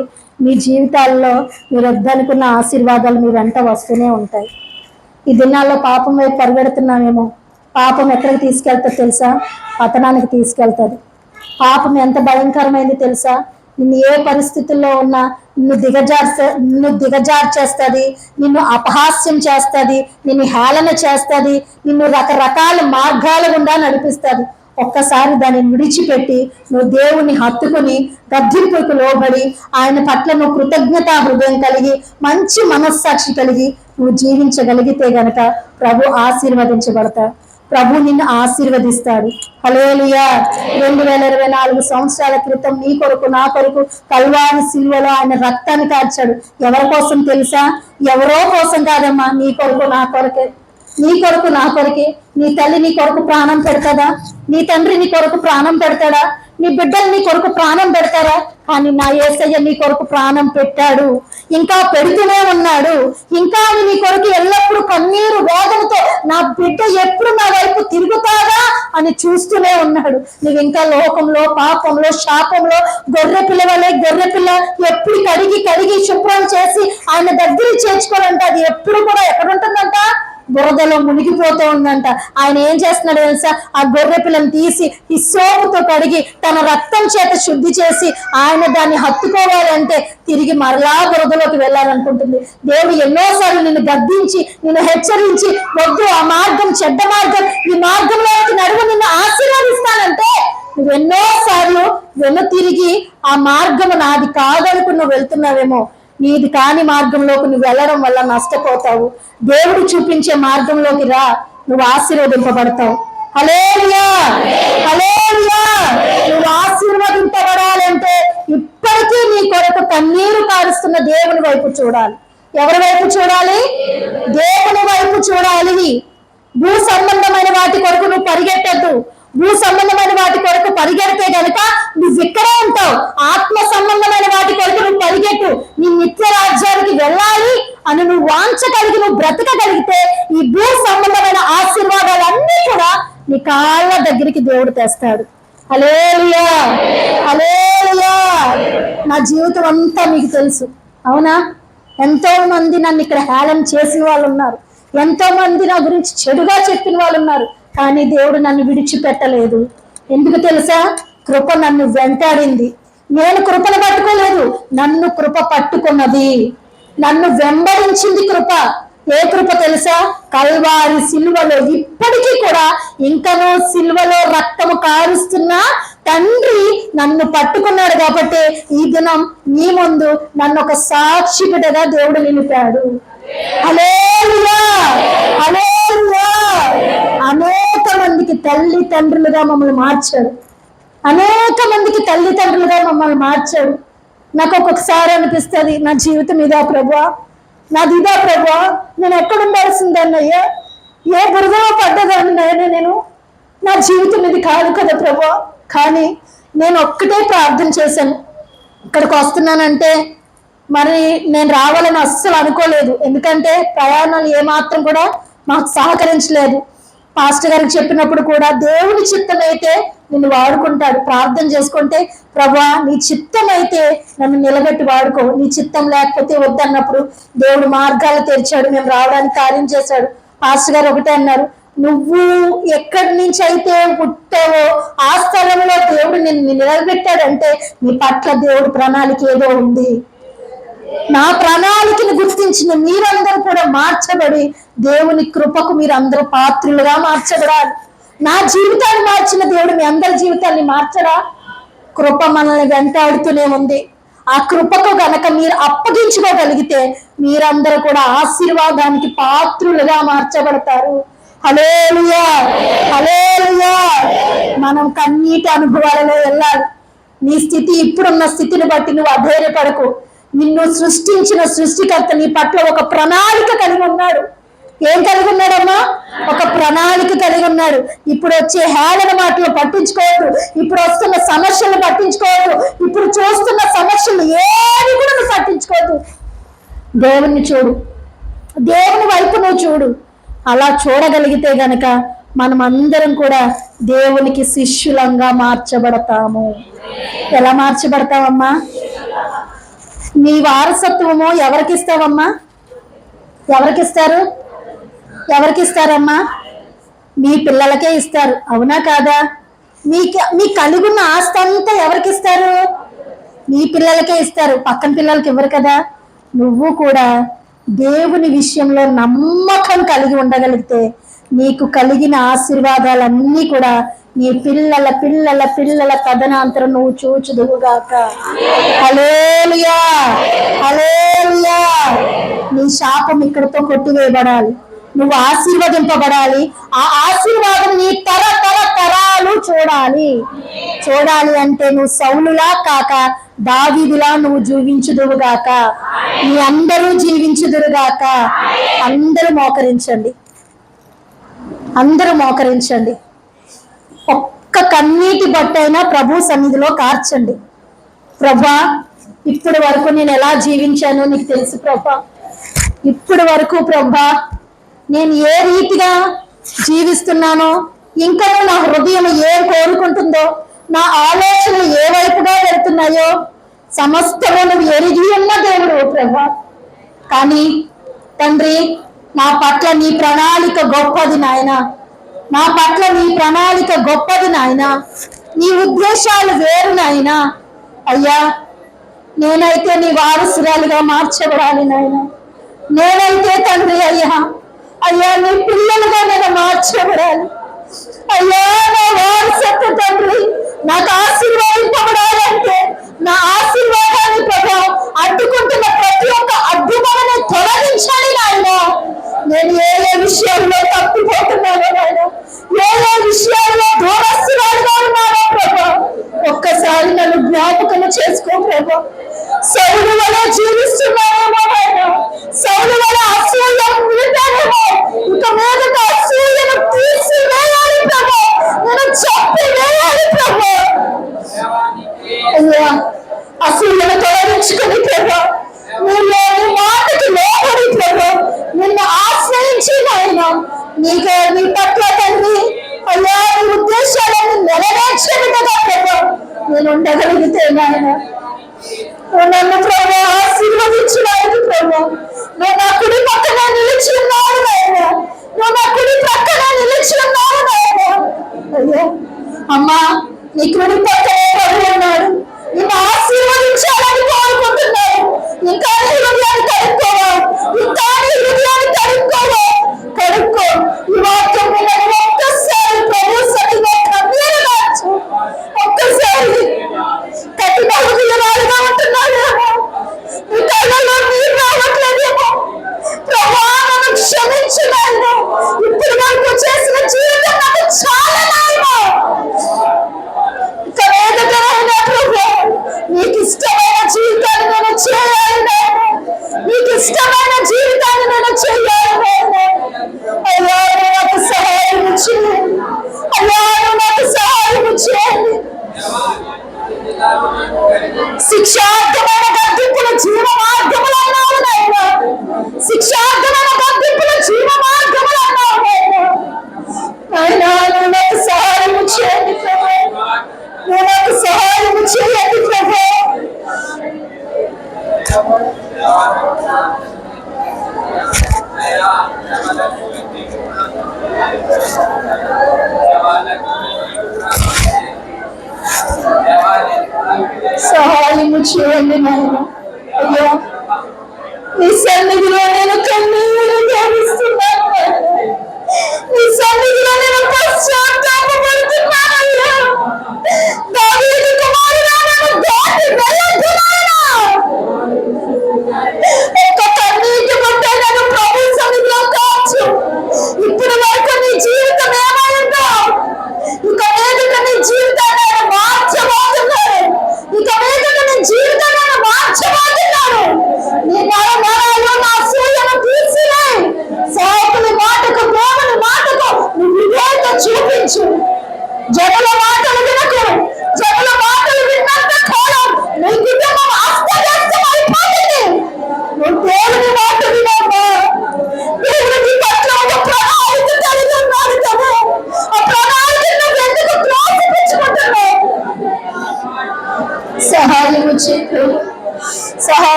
మీ జీవితాల్లో మీరు వద్దనుకున్న ఆశీర్వాదాలు మీ వెంట వస్తూనే ఉంటాయి. ఈ దినాల్లో పాపం వైపు పరిగెడుతున్నామేమో. పాపం ఎక్కడికి తీసుకెళ్తుంది తెలుసా? పతనానికి తీసుకెళ్తుంది. పాపం ఎంత భయంకరమైంది తెలుసా? నిన్ను ఏ పరిస్థితుల్లో ఉన్నా నిన్ను దిగజార్చేస్తుంది, నిన్ను అపహాస్యం చేస్తుంది, నిన్ను హేళన చేస్తుంది, నిన్ను రకరకాల మార్గాల గుండా నడిపిస్తుంది. ఒక్కసారి దాన్ని విడిచిపెట్టి నువ్వు దేవుని హత్తుకుని గద్దింపుకు లోబడి ఆయన పట్ల నువ్వు కృతజ్ఞతా హృదయం కలిగి మంచి మనస్సాక్షి కలిగి నువ్వు జీవించగలిగితే గనక ప్రభు ఆశీర్వదించబడతా. ప్రభు నిన్ను ఆశీర్వదిస్తాడు. హల్లెలూయా. 2024 సంవత్సరాల క్రితం నీ కొరకు నా కొరకు కల్వారి సిలువలో ఆయన రక్తాన్ని కార్చాడు. ఎవరి కోసం తెలుసా? ఎవరో కోసం కాదమ్మా, నీ కొరకు నా కొరకే. నీ కొరకు నా కొరకే. నీ తల్లి నీ కొరకు ప్రాణం పెడతాదా? నీ తండ్రి నీ కొరకు ప్రాణం పెడతాడా? నీ బిడ్డలు నీ కొరకు ప్రాణం పెడతారా? కానీ నా యేసయ్య నీ కొరకు ప్రాణం పెట్టాడు, ఇంకా పెడుతూనే ఉన్నాడు. ఇంకా నీ కొరకు ఎల్లప్పుడూ కన్నీరు వేదనతో నా బిడ్డ ఎప్పుడు నా వైపు తిరుగుతాడా అని చూస్తూనే ఉన్నాడు. నువ్వు ఇంకా లోకంలో పాపంలో శాపంలో గొర్రెపిల్ల ఎప్పుడు కడిగి శుభ్రం చేసి ఆయన దగ్గర చేర్చుకోవాలంట. అది ఎప్పుడు కూడా ఎక్కడ ఉంటుందంట? బురదలో మునిగిపోతూ ఉందంట. ఆయన ఏం చేస్తున్నాడు తెలుసా? ఆ గొర్రె పిల్లని తీసి ఈ సోపుతో కడిగి తన రక్తం చేత శుద్ధి చేసి ఆయన దాన్ని హత్తుకోవాలంటే తిరిగి మరలా బురదలోకి వెళ్ళాలనుకుంటుంది. దేవుడు ఎన్నోసార్లు నిన్ను గద్దించి నిన్ను హెచ్చరించి, వద్దు ఆ మార్గం చెడ్డ మార్గం, ఈ మార్గంలోకి నడువు, నిన్ను ఆశీర్వదిస్తానంటే నువ్వు ఎన్నోసార్లు తిరిగి ఆ మార్గము నాది కాదనుకుని నువ్వు వెళ్తున్నావేమో. నీది కాని మార్గంలోకి నువ్వు వెళ్ళడం వల్ల నష్టపోతావు. దేవుడు చూపించే మార్గంలోకి రా, నువ్వు ఆశీర్వదింపబడతావు. హల్లెలూయా, హల్లెలూయా. నువ్వు ఆశీర్వదింపబడాలంటే ఇప్పటికీ నీ కొరకు కన్నీరు కారుస్తున్న దేవుని వైపు చూడాలి. ఎవరి వైపు చూడాలి? దేవుని వైపు చూడాలి. భూ సంబంధమైన వాటి కొరకు నువ్వు పరిగెట్టద్దు. భూ సంబంధమైన వాటి కొరకు పరిగెడితే గనుక నువ్వు ఇక్కడే ఉంటావు. ఆత్మ సంబంధమైన వాటి కొరకు నువ్వు పరిగెట్టు. నీ నిత్య రాజ్యానికి వెళ్ళాలి అని నువ్వు వాంఛ కలిగి నువ్వు బ్రతకగలిగితే ఈ భూ సంబంధమైన ఆశీర్వాదాలన్నీ కూడా నీ కాళ్ళ దగ్గరికి దేవుడు తెస్తాడు. హల్లెలూయా, హల్లెలూయా. నా జీవితం అంతా మీకు తెలుసు, అవునా? ఎంతో మంది నన్ను ఇక్కడ హేళన చేసిన వాళ్ళు ఉన్నారు, ఎంతో మంది నా గురించి చెడుగా చెప్పిన వాళ్ళు ఉన్నారు. కానీ దేవుడు నన్ను విడిచిపెట్టలేదు. ఎందుకు తెలుసా? కృప నన్ను వెంటాడింది. నేను కృపను పట్టుకోలేదు, నన్ను కృప పట్టుకున్నది. నన్ను వెంబడించింది కృప. ఏ కృప తెలుసా? కల్వారి సిలువలో ఇప్పటికీ కూడా ఇంకనూ సిలువలో రక్తము కారుస్తున్న తండ్రి నన్ను పట్టుకున్నాడు. కాబట్టి ఈ దినం నీ ముందు నన్ను ఒక సాక్షి బిడ్డగా దేవుడు నిలిపాడు. హల్లెలూయా, హల్లెలూయా. అనేక మందికి తల్లి తండ్రులుగా మమ్మల్ని మార్చాడు. అనేక మందికి తల్లిదండ్రులుగా మమ్మల్ని మార్చాడు. నాకు ఒక్కొక్కసారి అనిపిస్తుంది, నా జీవితం ఇదా ప్రభువా, నాది ఇదా ప్రభువా, నేను ఎక్కడ ఉండాల్సిందన్నయ్యా, ఏ బురదలో పడ్డదన్నయ్యా నేను, నా జీవితం ఇది కాదు కదా ప్రభువా. కానీ నేను ఒక్కటే ప్రార్థన చేశాను. ఇక్కడికి వస్తున్నానంటే మరి నేను రావాలని అస్సలు అనుకోలేదు. ఎందుకంటే ప్రయాణాలు ఏమాత్రం కూడా మాకు సహకరించలేదు. పాస్టర్ గారికి చెప్పినప్పుడు కూడా దేవుని చిత్తం అయితే నిన్ను వాడుకుంటాడు. ప్రార్థన చేసుకుంటే ప్రభువా నీ చిత్తం అయితే నన్ను నిలబెట్టి వాడుకో, నీ చిత్తం లేకపోతే వద్దన్నప్పుడు దేవుడు మార్గాలు తెరిచాడు, మేము రావడానికి కార్యం చేశాడు. పాస్టర్ గారు ఒకటే అన్నారు, నువ్వు ఎక్కడి నుంచి అయితే పుట్టావో ఆ స్థలంలో దేవుడు నిన్ను నిలబెట్టాడంటే నీ పట్ల దేవుడు ప్రణాళిక ఏదో ఉంది. నా ప్రణాళికను గుర్తించిన మీరందరూ కూడా మార్చబడి దేవుని కృపకు మీరందరూ పాత్రులుగా మార్చబడాలి. నా జీవితాన్ని మార్చిన దేవుడు మీ అందరి జీవితాన్ని మార్చడా? కృప మనల్ని వెంటాడుతూనే ఉంది. ఆ కృపకు గనక మీరు అప్పగించుకోగలిగితే మీరందరూ కూడా ఆశీర్వాదానికి పాత్రులుగా మార్చబడతారు. హల్లెలూయా, హల్లెలూయా. మనం కన్నీటి అనుభవాలలో వెళ్ళాలి. నీ స్థితి ఇప్పుడున్న స్థితిని బట్టి నువ్వు అధైర్యపడకు. నిన్ను సృష్టించిన సృష్టికర్త నీ పట్ల ఒక ప్రణాళిక కలిగి ఉన్నాడు. ఏం కలిగి ఉన్నాడమ్మా? ఒక ప్రణాళిక కలిగి ఉన్నాడు. ఇప్పుడు వచ్చే హేళన మాటలు పట్టించుకోవద్దు, ఇప్పుడు వస్తున్న సమస్యలు పట్టించుకోవద్దు, ఇప్పుడు చూస్తున్న సమస్యలు ఏవి కూడా నువ్వు పట్టించుకోవద్దు. దేవుణ్ణి చూడు, దేవుని వైపు నువ్వు చూడు. అలా చూడగలిగితే గనక మనం అందరం కూడా దేవునికి శిష్యులంగా మార్చబడతాము. ఎలా మార్చబడతామమ్మా? నీ వారసత్వము ఎవరికి ఇస్తావమ్మా? ఎవరికిస్తారు? ఎవరికిస్తారమ్మా? మీ పిల్లలకే ఇస్తారు, అవునా కాదా? మీకు కలిగి ఉన్న ఆస్తి అంతా ఎవరికి ఇస్తారు? మీ పిల్లలకే ఇస్తారు, పక్కన పిల్లలకి ఇవ్వరు కదా. నువ్వు కూడా దేవుని విషయంలో నమ్మకం కలిగి ఉండగలిగితే నీకు కలిగిన ఆశీర్వాదాలన్నీ కూడా నీ పిల్లల పిల్లల పిల్లల కథనాంతరం నువ్వు చూచుదువుగాక. హల్లెలూయా, హల్లెలూయా. నీ శాపం ఇక్కడితో కొట్టివేయబడాలి, నువ్వు ఆశీర్వదింపబడాలి. ఆ ఆశీర్వాదం నీ తరాలు చూడాలి అంటే నువ్వు సౌలులా కాక దావీదులా నువ్వు జీవించుదువుగాక. నీ అందరూ జీవించుదురుగాక. అందరూ మోకరించండి. ఒక్క కన్నీటి బట్టైనా ప్రభు సన్నిధిలో కార్చండి. ప్రభా, ఇప్పటి వరకు నేను ఎలా జీవించానో నీకు తెలుసు ప్రభా. ఇప్పటి వరకు ప్రభా నేను ఏ రీతిగా జీవిస్తున్నానో, ఇంకా నా హృదయం ఏం కోరుకుంటుందో, నా ఆలోచనలు ఏ వైపుగా వెళ్తున్నాయో సమస్తము నువ్వు ఎరిగి ఉన్న దేవుడు ప్రభా. కానీ తండ్రి, నా పట్ల నీ ప్రణాళిక గొప్పది నాయన. నా పట్ల నీ ప్రణాళిక గొప్పది నాయన. నీ ఉద్దేశాలు వేరు నాయన. అయ్యా, నేనైతే నీ వారసురాలుగా మార్చబడాలి నాయన. నేనైతే తండ్రి అయ్యా నీ పిల్లలుగా నేను మార్చబడాలి. అయ్యా, నా వారసత్వ తండ్రి నాకు ఆశీర్వాదింపబడాలంటే నా ఆశీర్వాదాన్ని ప్రభావం అడ్డుకుంటున్న ప్రతి ఒక్క అడ్డుమని తొలగించాలి నాయన. నేను ఏ విషయాల్లో తప్పిపోతున్నానో నాయన, ఏ విషయాల్లో దూరస్తురాలుగా ఉన్నానో ప్రభా, ఒక్కసారి నన్ను జ్ఞాపకం చేసుకో ప్రభా. సౌలు వల్ల జీవిస్తున్నానేమో నాయన, సౌలు వల్ల అసూయ వింటానేమో, ఇక మీద అసూయను తీసివేయాలి ప్రభా, నేను చెప్పి వేయాలి ప్రభా. అయ్యా, అసూయను తొలగించుకుని ప్రభా, నేను మాటకి లోబడి ప్రభా నిన్ను ఆశ్రయించి నాయన నీ పట్ల తండ్రి అయ్యా నీ ఉద్దేశాలను నెరవేర్చే విధంగా ప్రభా నేను ఉండగలిగితే నాయన, నన్ను ప్రభా ఆశీర్వదించడానికి ప్రభా నువ్వు నా కుడి పక్కన నిలిచి ఉన్నావు నాయన, నువ్వు నా కుడి పక్కన నిలిచి ఉన్నావు నాయన. అయ్యా అమ్మా, నీ కుడి పక్కనే ప్రభు ఉన్నాడు, నిన్ను ఆశీర్వదించాలని కోరుకుంటున్నాను. ఇంకా నీ హృదయాన్ని కడుక్కోవా, ఇంకా నీ హృదయాన్ని కడుక్కో. ఈ వాక్యం ఒక్కసారి ప్రభు సన్నిధిలో కన్నీరు కాచు. ఒక్కసారి కఠిన హృదయాలుగా ఉంటున్నాడేమో, నీ కళ్ళలో నీరు రావట్లేదేమో ప్రభా, నన్ను క్షమించు నాయన. ఇప్పుడు వరకు చేసిన జీవితం నాకు చాలా నాయన. ఇక మీదటైనా ప్రభు నీకు ఇష్టమైన జీవితాన్ని నేను చేయాలి నాయన, నీకు ఇష్టమైన జీవితాన్ని నేను చేయాలి నాయన. అయ్యా, నాకు సహాయం చేయండి. అయ్యా, నాకు సహాయం చేయండి. శిక్షార్థమైన గద్దింపుల జీవ మార్గములు అన్నావు నాయన, శిక్షార్థమైన గద్దింపుల జీవ మార్గములు అన్నావు నాయన. నువ్వు నాకు సహాయం చేయండి ప్రభు, నువ్వు నాకు సహాయం చేయండి ప్రభు. సహాయం చేయండి నాయన. అయ్యా, నీ సన్నిధిలో నేను కన్నీరు ధ్యానిస్తున్నాను, నీ సన్నిధిలో నేను పశ్చాత్తాపడుతున్నానయ్యా. దావీదు కుమారుడా, నన్ను దాటి వెళ్ళొద్దు నాయనా. ఒక్క కన్నీటి బట్టే నేను ప్రభు సన్నిధిలో కాచు. ఇప్పుడు వరకు నీ జీవితం ఏమైందో, ఇక మీదట నీ జీవితాన్ని నేను మార్చబోతున్నాను. ఇక మీదట నీ జీవితాన్ని నేను మార్చబోతున్నాను. నీ నరాలు నా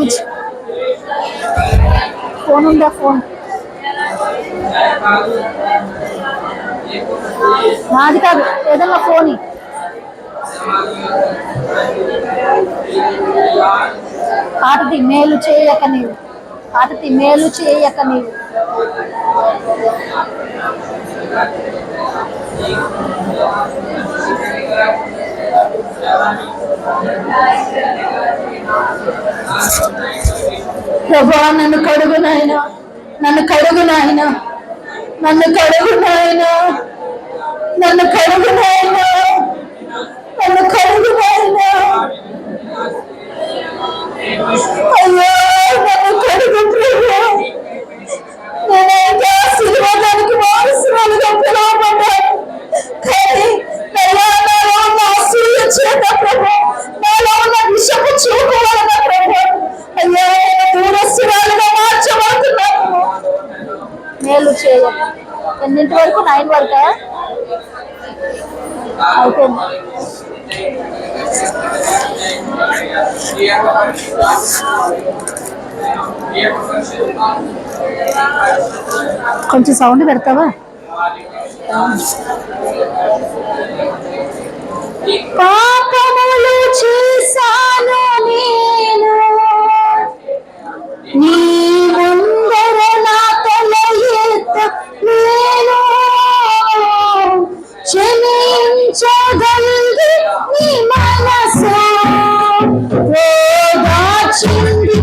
నుంచి ఫోన్ ఉందా? ఫోన్ నాది కాదు, ఏదన్నా ఫోన్. పాటది మేలు చేయక నీవు, పాటది మేలు చేయక నీవు. ప్రభా నన్ను కడుగు నాయనా, నన్ను కడుగు నాయనా, నన్ను కడుగు నాయనా, నన్ను కడుగు నాయనా, నన్ను కడుగు నాయనా. అయ్యో నన్ను కడుగు ప్రభా. నేనైతే ఆశీర్వాదానికి వారసురాలుగా పిలువబడ్డాను, కానీ నాలో ఉన్న అసూయ చేత ప్రభా, నాలో ఉన్న విషపు చూపు వలన ప్రభా, అయ్యో దూరస్తురాలుగా మార్చబడుతున్నాను. మేలు చేయ. ఎన్నింటి వరకు? 9 వరకా? అయిపోయింది. కొంచెం సౌండ్ పెడతావా? పాపములు చేశాను నేను, నీ ముందర నా తల ఎత్త నేను, క్షమించగలిగి నీ మనసు ఓదార్చింది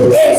Yes,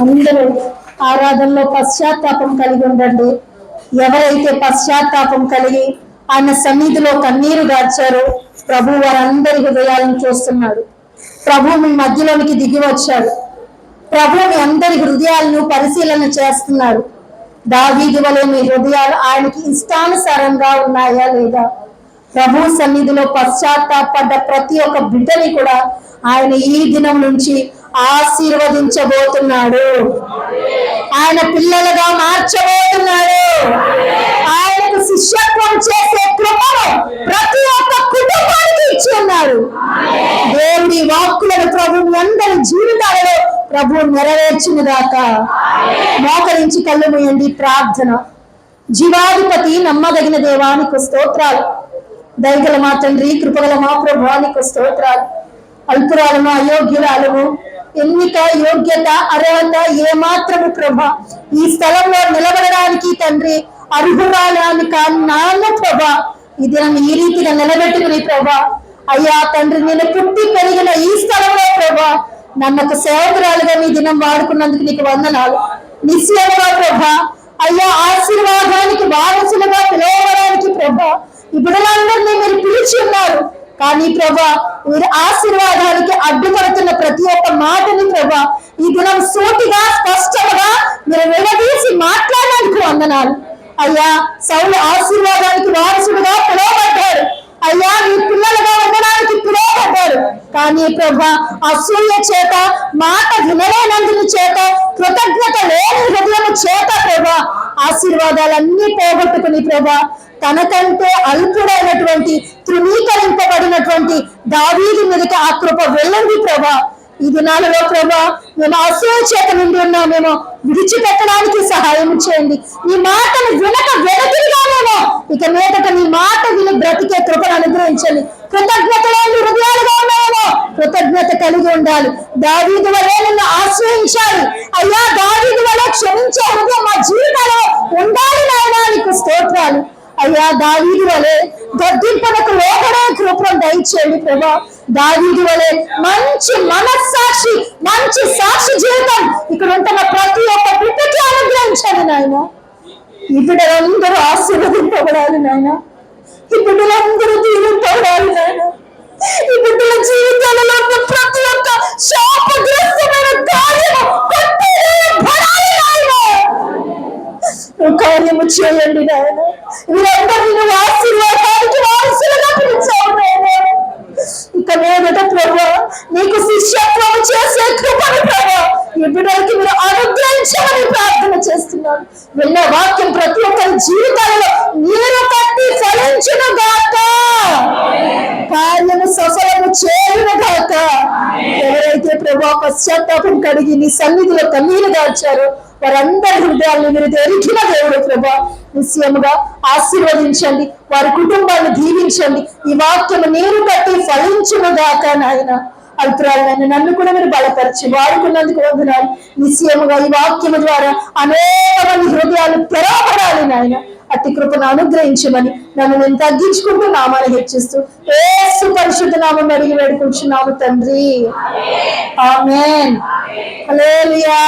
అందరూ ఆరాధనలో పశ్చాత్తాపం కలిగి ఉండండి. ఎవరైతే పశ్చాత్తాపం కలిగి ఆయన సన్నిధిలో కన్నీరు గార్చారో ప్రభు వారందరి హృదయాలను చూస్తున్నాడు. ప్రభు మీ మధ్యలోనికి దిగి వచ్చాడు. ప్రభు మీ అందరి హృదయాలను పరిశీలన చేస్తున్నాడు. దావీదు వలె మీ హృదయాలు ఆయనకి ఇష్టానుసారంగా ఉన్నాయా లేదా? ప్రభు సన్నిధిలో పశ్చాత్తాపడ్డ ప్రతి ఒక్క బిడ్డని కూడా ఆయన ఈ దినం నుంచి ఆశీర్వదించబోతున్నాడు. ఆయన పిల్లలుగా మార్చబోతున్నాడు. ఆయనకు శిష్యత్వం చేసే కృపను ప్రతి ఒక్క కుటుంబానికి ఇచ్చి ఉన్నారు. దేవుడి వాక్కులను ప్రభు అందరి జీవితాలలో ప్రభు నెరవేర్చినదాక మోకరించి కళ్ళు మూయండి. ప్రార్థన. జీవాధిపతి నమ్మదగిన దేవానికి స్తోత్రాలు. దయగల మా తండ్రి, కృపగల మా ప్రభువానికి స్తోత్రాలు. అల్పురాలను, అయోగ్యురాలను, ఎన్నిక, యోగ్యత, అర్హత ఏమాత్రము ప్రభ ఈ స్థలంలో నిలబడడానికి తండ్రి అర్హురాలని కాని నాన్న ప్రభ ఇది నన్ను ఈ రీతిగా నిలబెట్టుకుని ప్రభ అయ్యా తండ్రి నేను పుట్టి పెరిగిన ఈ స్థలంలో ప్రభ నన్ను ఒక సేవకురాలుగా మీ దినం వాడుకున్నందుకు నీకు వందనాలు. నిశ్చయంగా ప్రభ అయ్యా ఆశీర్వాదానికి వారసులుగా పిలవడానికి ప్రభ ఈ బిడ్డలందరినీ మీరు పిలిచి ఉన్నారు. కానీ ప్రభా మీరు ఆశీర్వాదానికి అడ్డుపడుతున్న ప్రతి ఒక్క మాటని ప్రభా ఈ దినం సూటిగా స్పష్టంగా మీరు విడదీసి మాట్లాడడానికి వందనాలు. అయ్యా సౌలు ఆశీర్వాదానికి వారసుడుగా పిలువబడ్డాడు. అయ్యా మీ పిల్లలుగా ఉండడానికి పిలువబడ్డారు. కానీ ప్రభా అసూయ చేత, మాట వినలేనందుని చేత, కృతజ్ఞత లేని హృదయం చేత ప్రభా ఆశీర్వాదాలన్నీ పోగొట్టుకుని ప్రభా తనకంటే అల్పుడైనటువంటి తృణీకరింపబడినటువంటి దావీదు మీదకి ఆ కృప వెళ్ళండి ప్రభా. ఈ దినాలలో ప్రభా మేము అసూయ చేత నుండి ఉన్నామేమో విడిచిపెట్టడానికి సహాయం చేయండి. ఈ మాటను వినక వెనతిరిగానేమో ఇక మీదట నీ మాట విని బ్రతికే కృపను అనుగ్రహించండి. కృతజ్ఞతలేని హృదయాలుగా ఉన్నామేమో కృతజ్ఞత కలిగి ఉండాలి. దావీదు వలె నిన్ను ఆశ్రయించాలి. అయ్యా దావీదు వలె క్షమించే హృదయం మా జీవితంలో ఉండాలి నాయనా, నీకు స్తోత్రాలు. అయ్యా దావీదు వలె గద్దింపునకు లోబడే కృపను దయచేయండి ప్రభా. దావీదు వలె మంచి మనస్సాక్షి, మంచి సాక్షి జీవితం ఇక్కడ ఉంటున్న ప్రతి ఒక్క బిడ్డకి అనుగ్రహించండి నాయన. ఈ బిడ్డలందరూ ఆశీర్వదింపబడాలి నాయన. ఈ బిడ్డలందరూ దీవింపబడాలి నాయన. ఈ బిడ్డల జీవితాలలో ప్రతి ఒక్క శాపగ్రస్తమైన కార్యము కొట్టివేయబడాలి నాయన. కార్యము చేయండి నాయన. వీరందరినీ ఆశీర్వాదానికి వారసులుగా పిలిచావు నాయన. ఇక మీదట ప్రభా నీకు శిష్యత్వం చేసే కృపను ప్రభా ఈ బిడ్డలకి మీరు అనుగ్రహించమని ప్రార్థన చేస్తున్నాను. విన్న వాక్యం ప్రతి ఒక్కరి జీవితాలలో నీరు కట్టి ఫలించును గాక, కార్యము సఫలము చేయును గాక. ఎవరైతే ప్రభా పశ్చాత్తాపం కడిగి నీ సన్నిధిలో కన్నీరు గార్చారో వారందరి హృదయాలను మీరు తెరిచిన దేవుడు ప్రభా నిశ్చయముగా ఆశీర్వదించండి. వారి కుటుంబాన్ని దీవించండి. ఈ వాక్యము నీరు కట్టి ఫలించును గాక నాయన. అల్పురాలైన నన్ను కూడా మీరు బలపరిచి వాడుకున్నందుకు వందనాలు. నిశ్చయముగా ఈ వాక్యము ద్వారా అనేక మంది హృదయాలు తెరవబడాలి నాయన. అట్టి కృపను అనుగ్రహించమని నన్ను నేను తగ్గించుకుంటూ నామాన్ని హెచ్చిస్తూ యేసు పరిశుద్ధ నామం అడిగి వేడుకుంటున్నాము తండ్రి. ఆమేన్. హల్లెలూయా.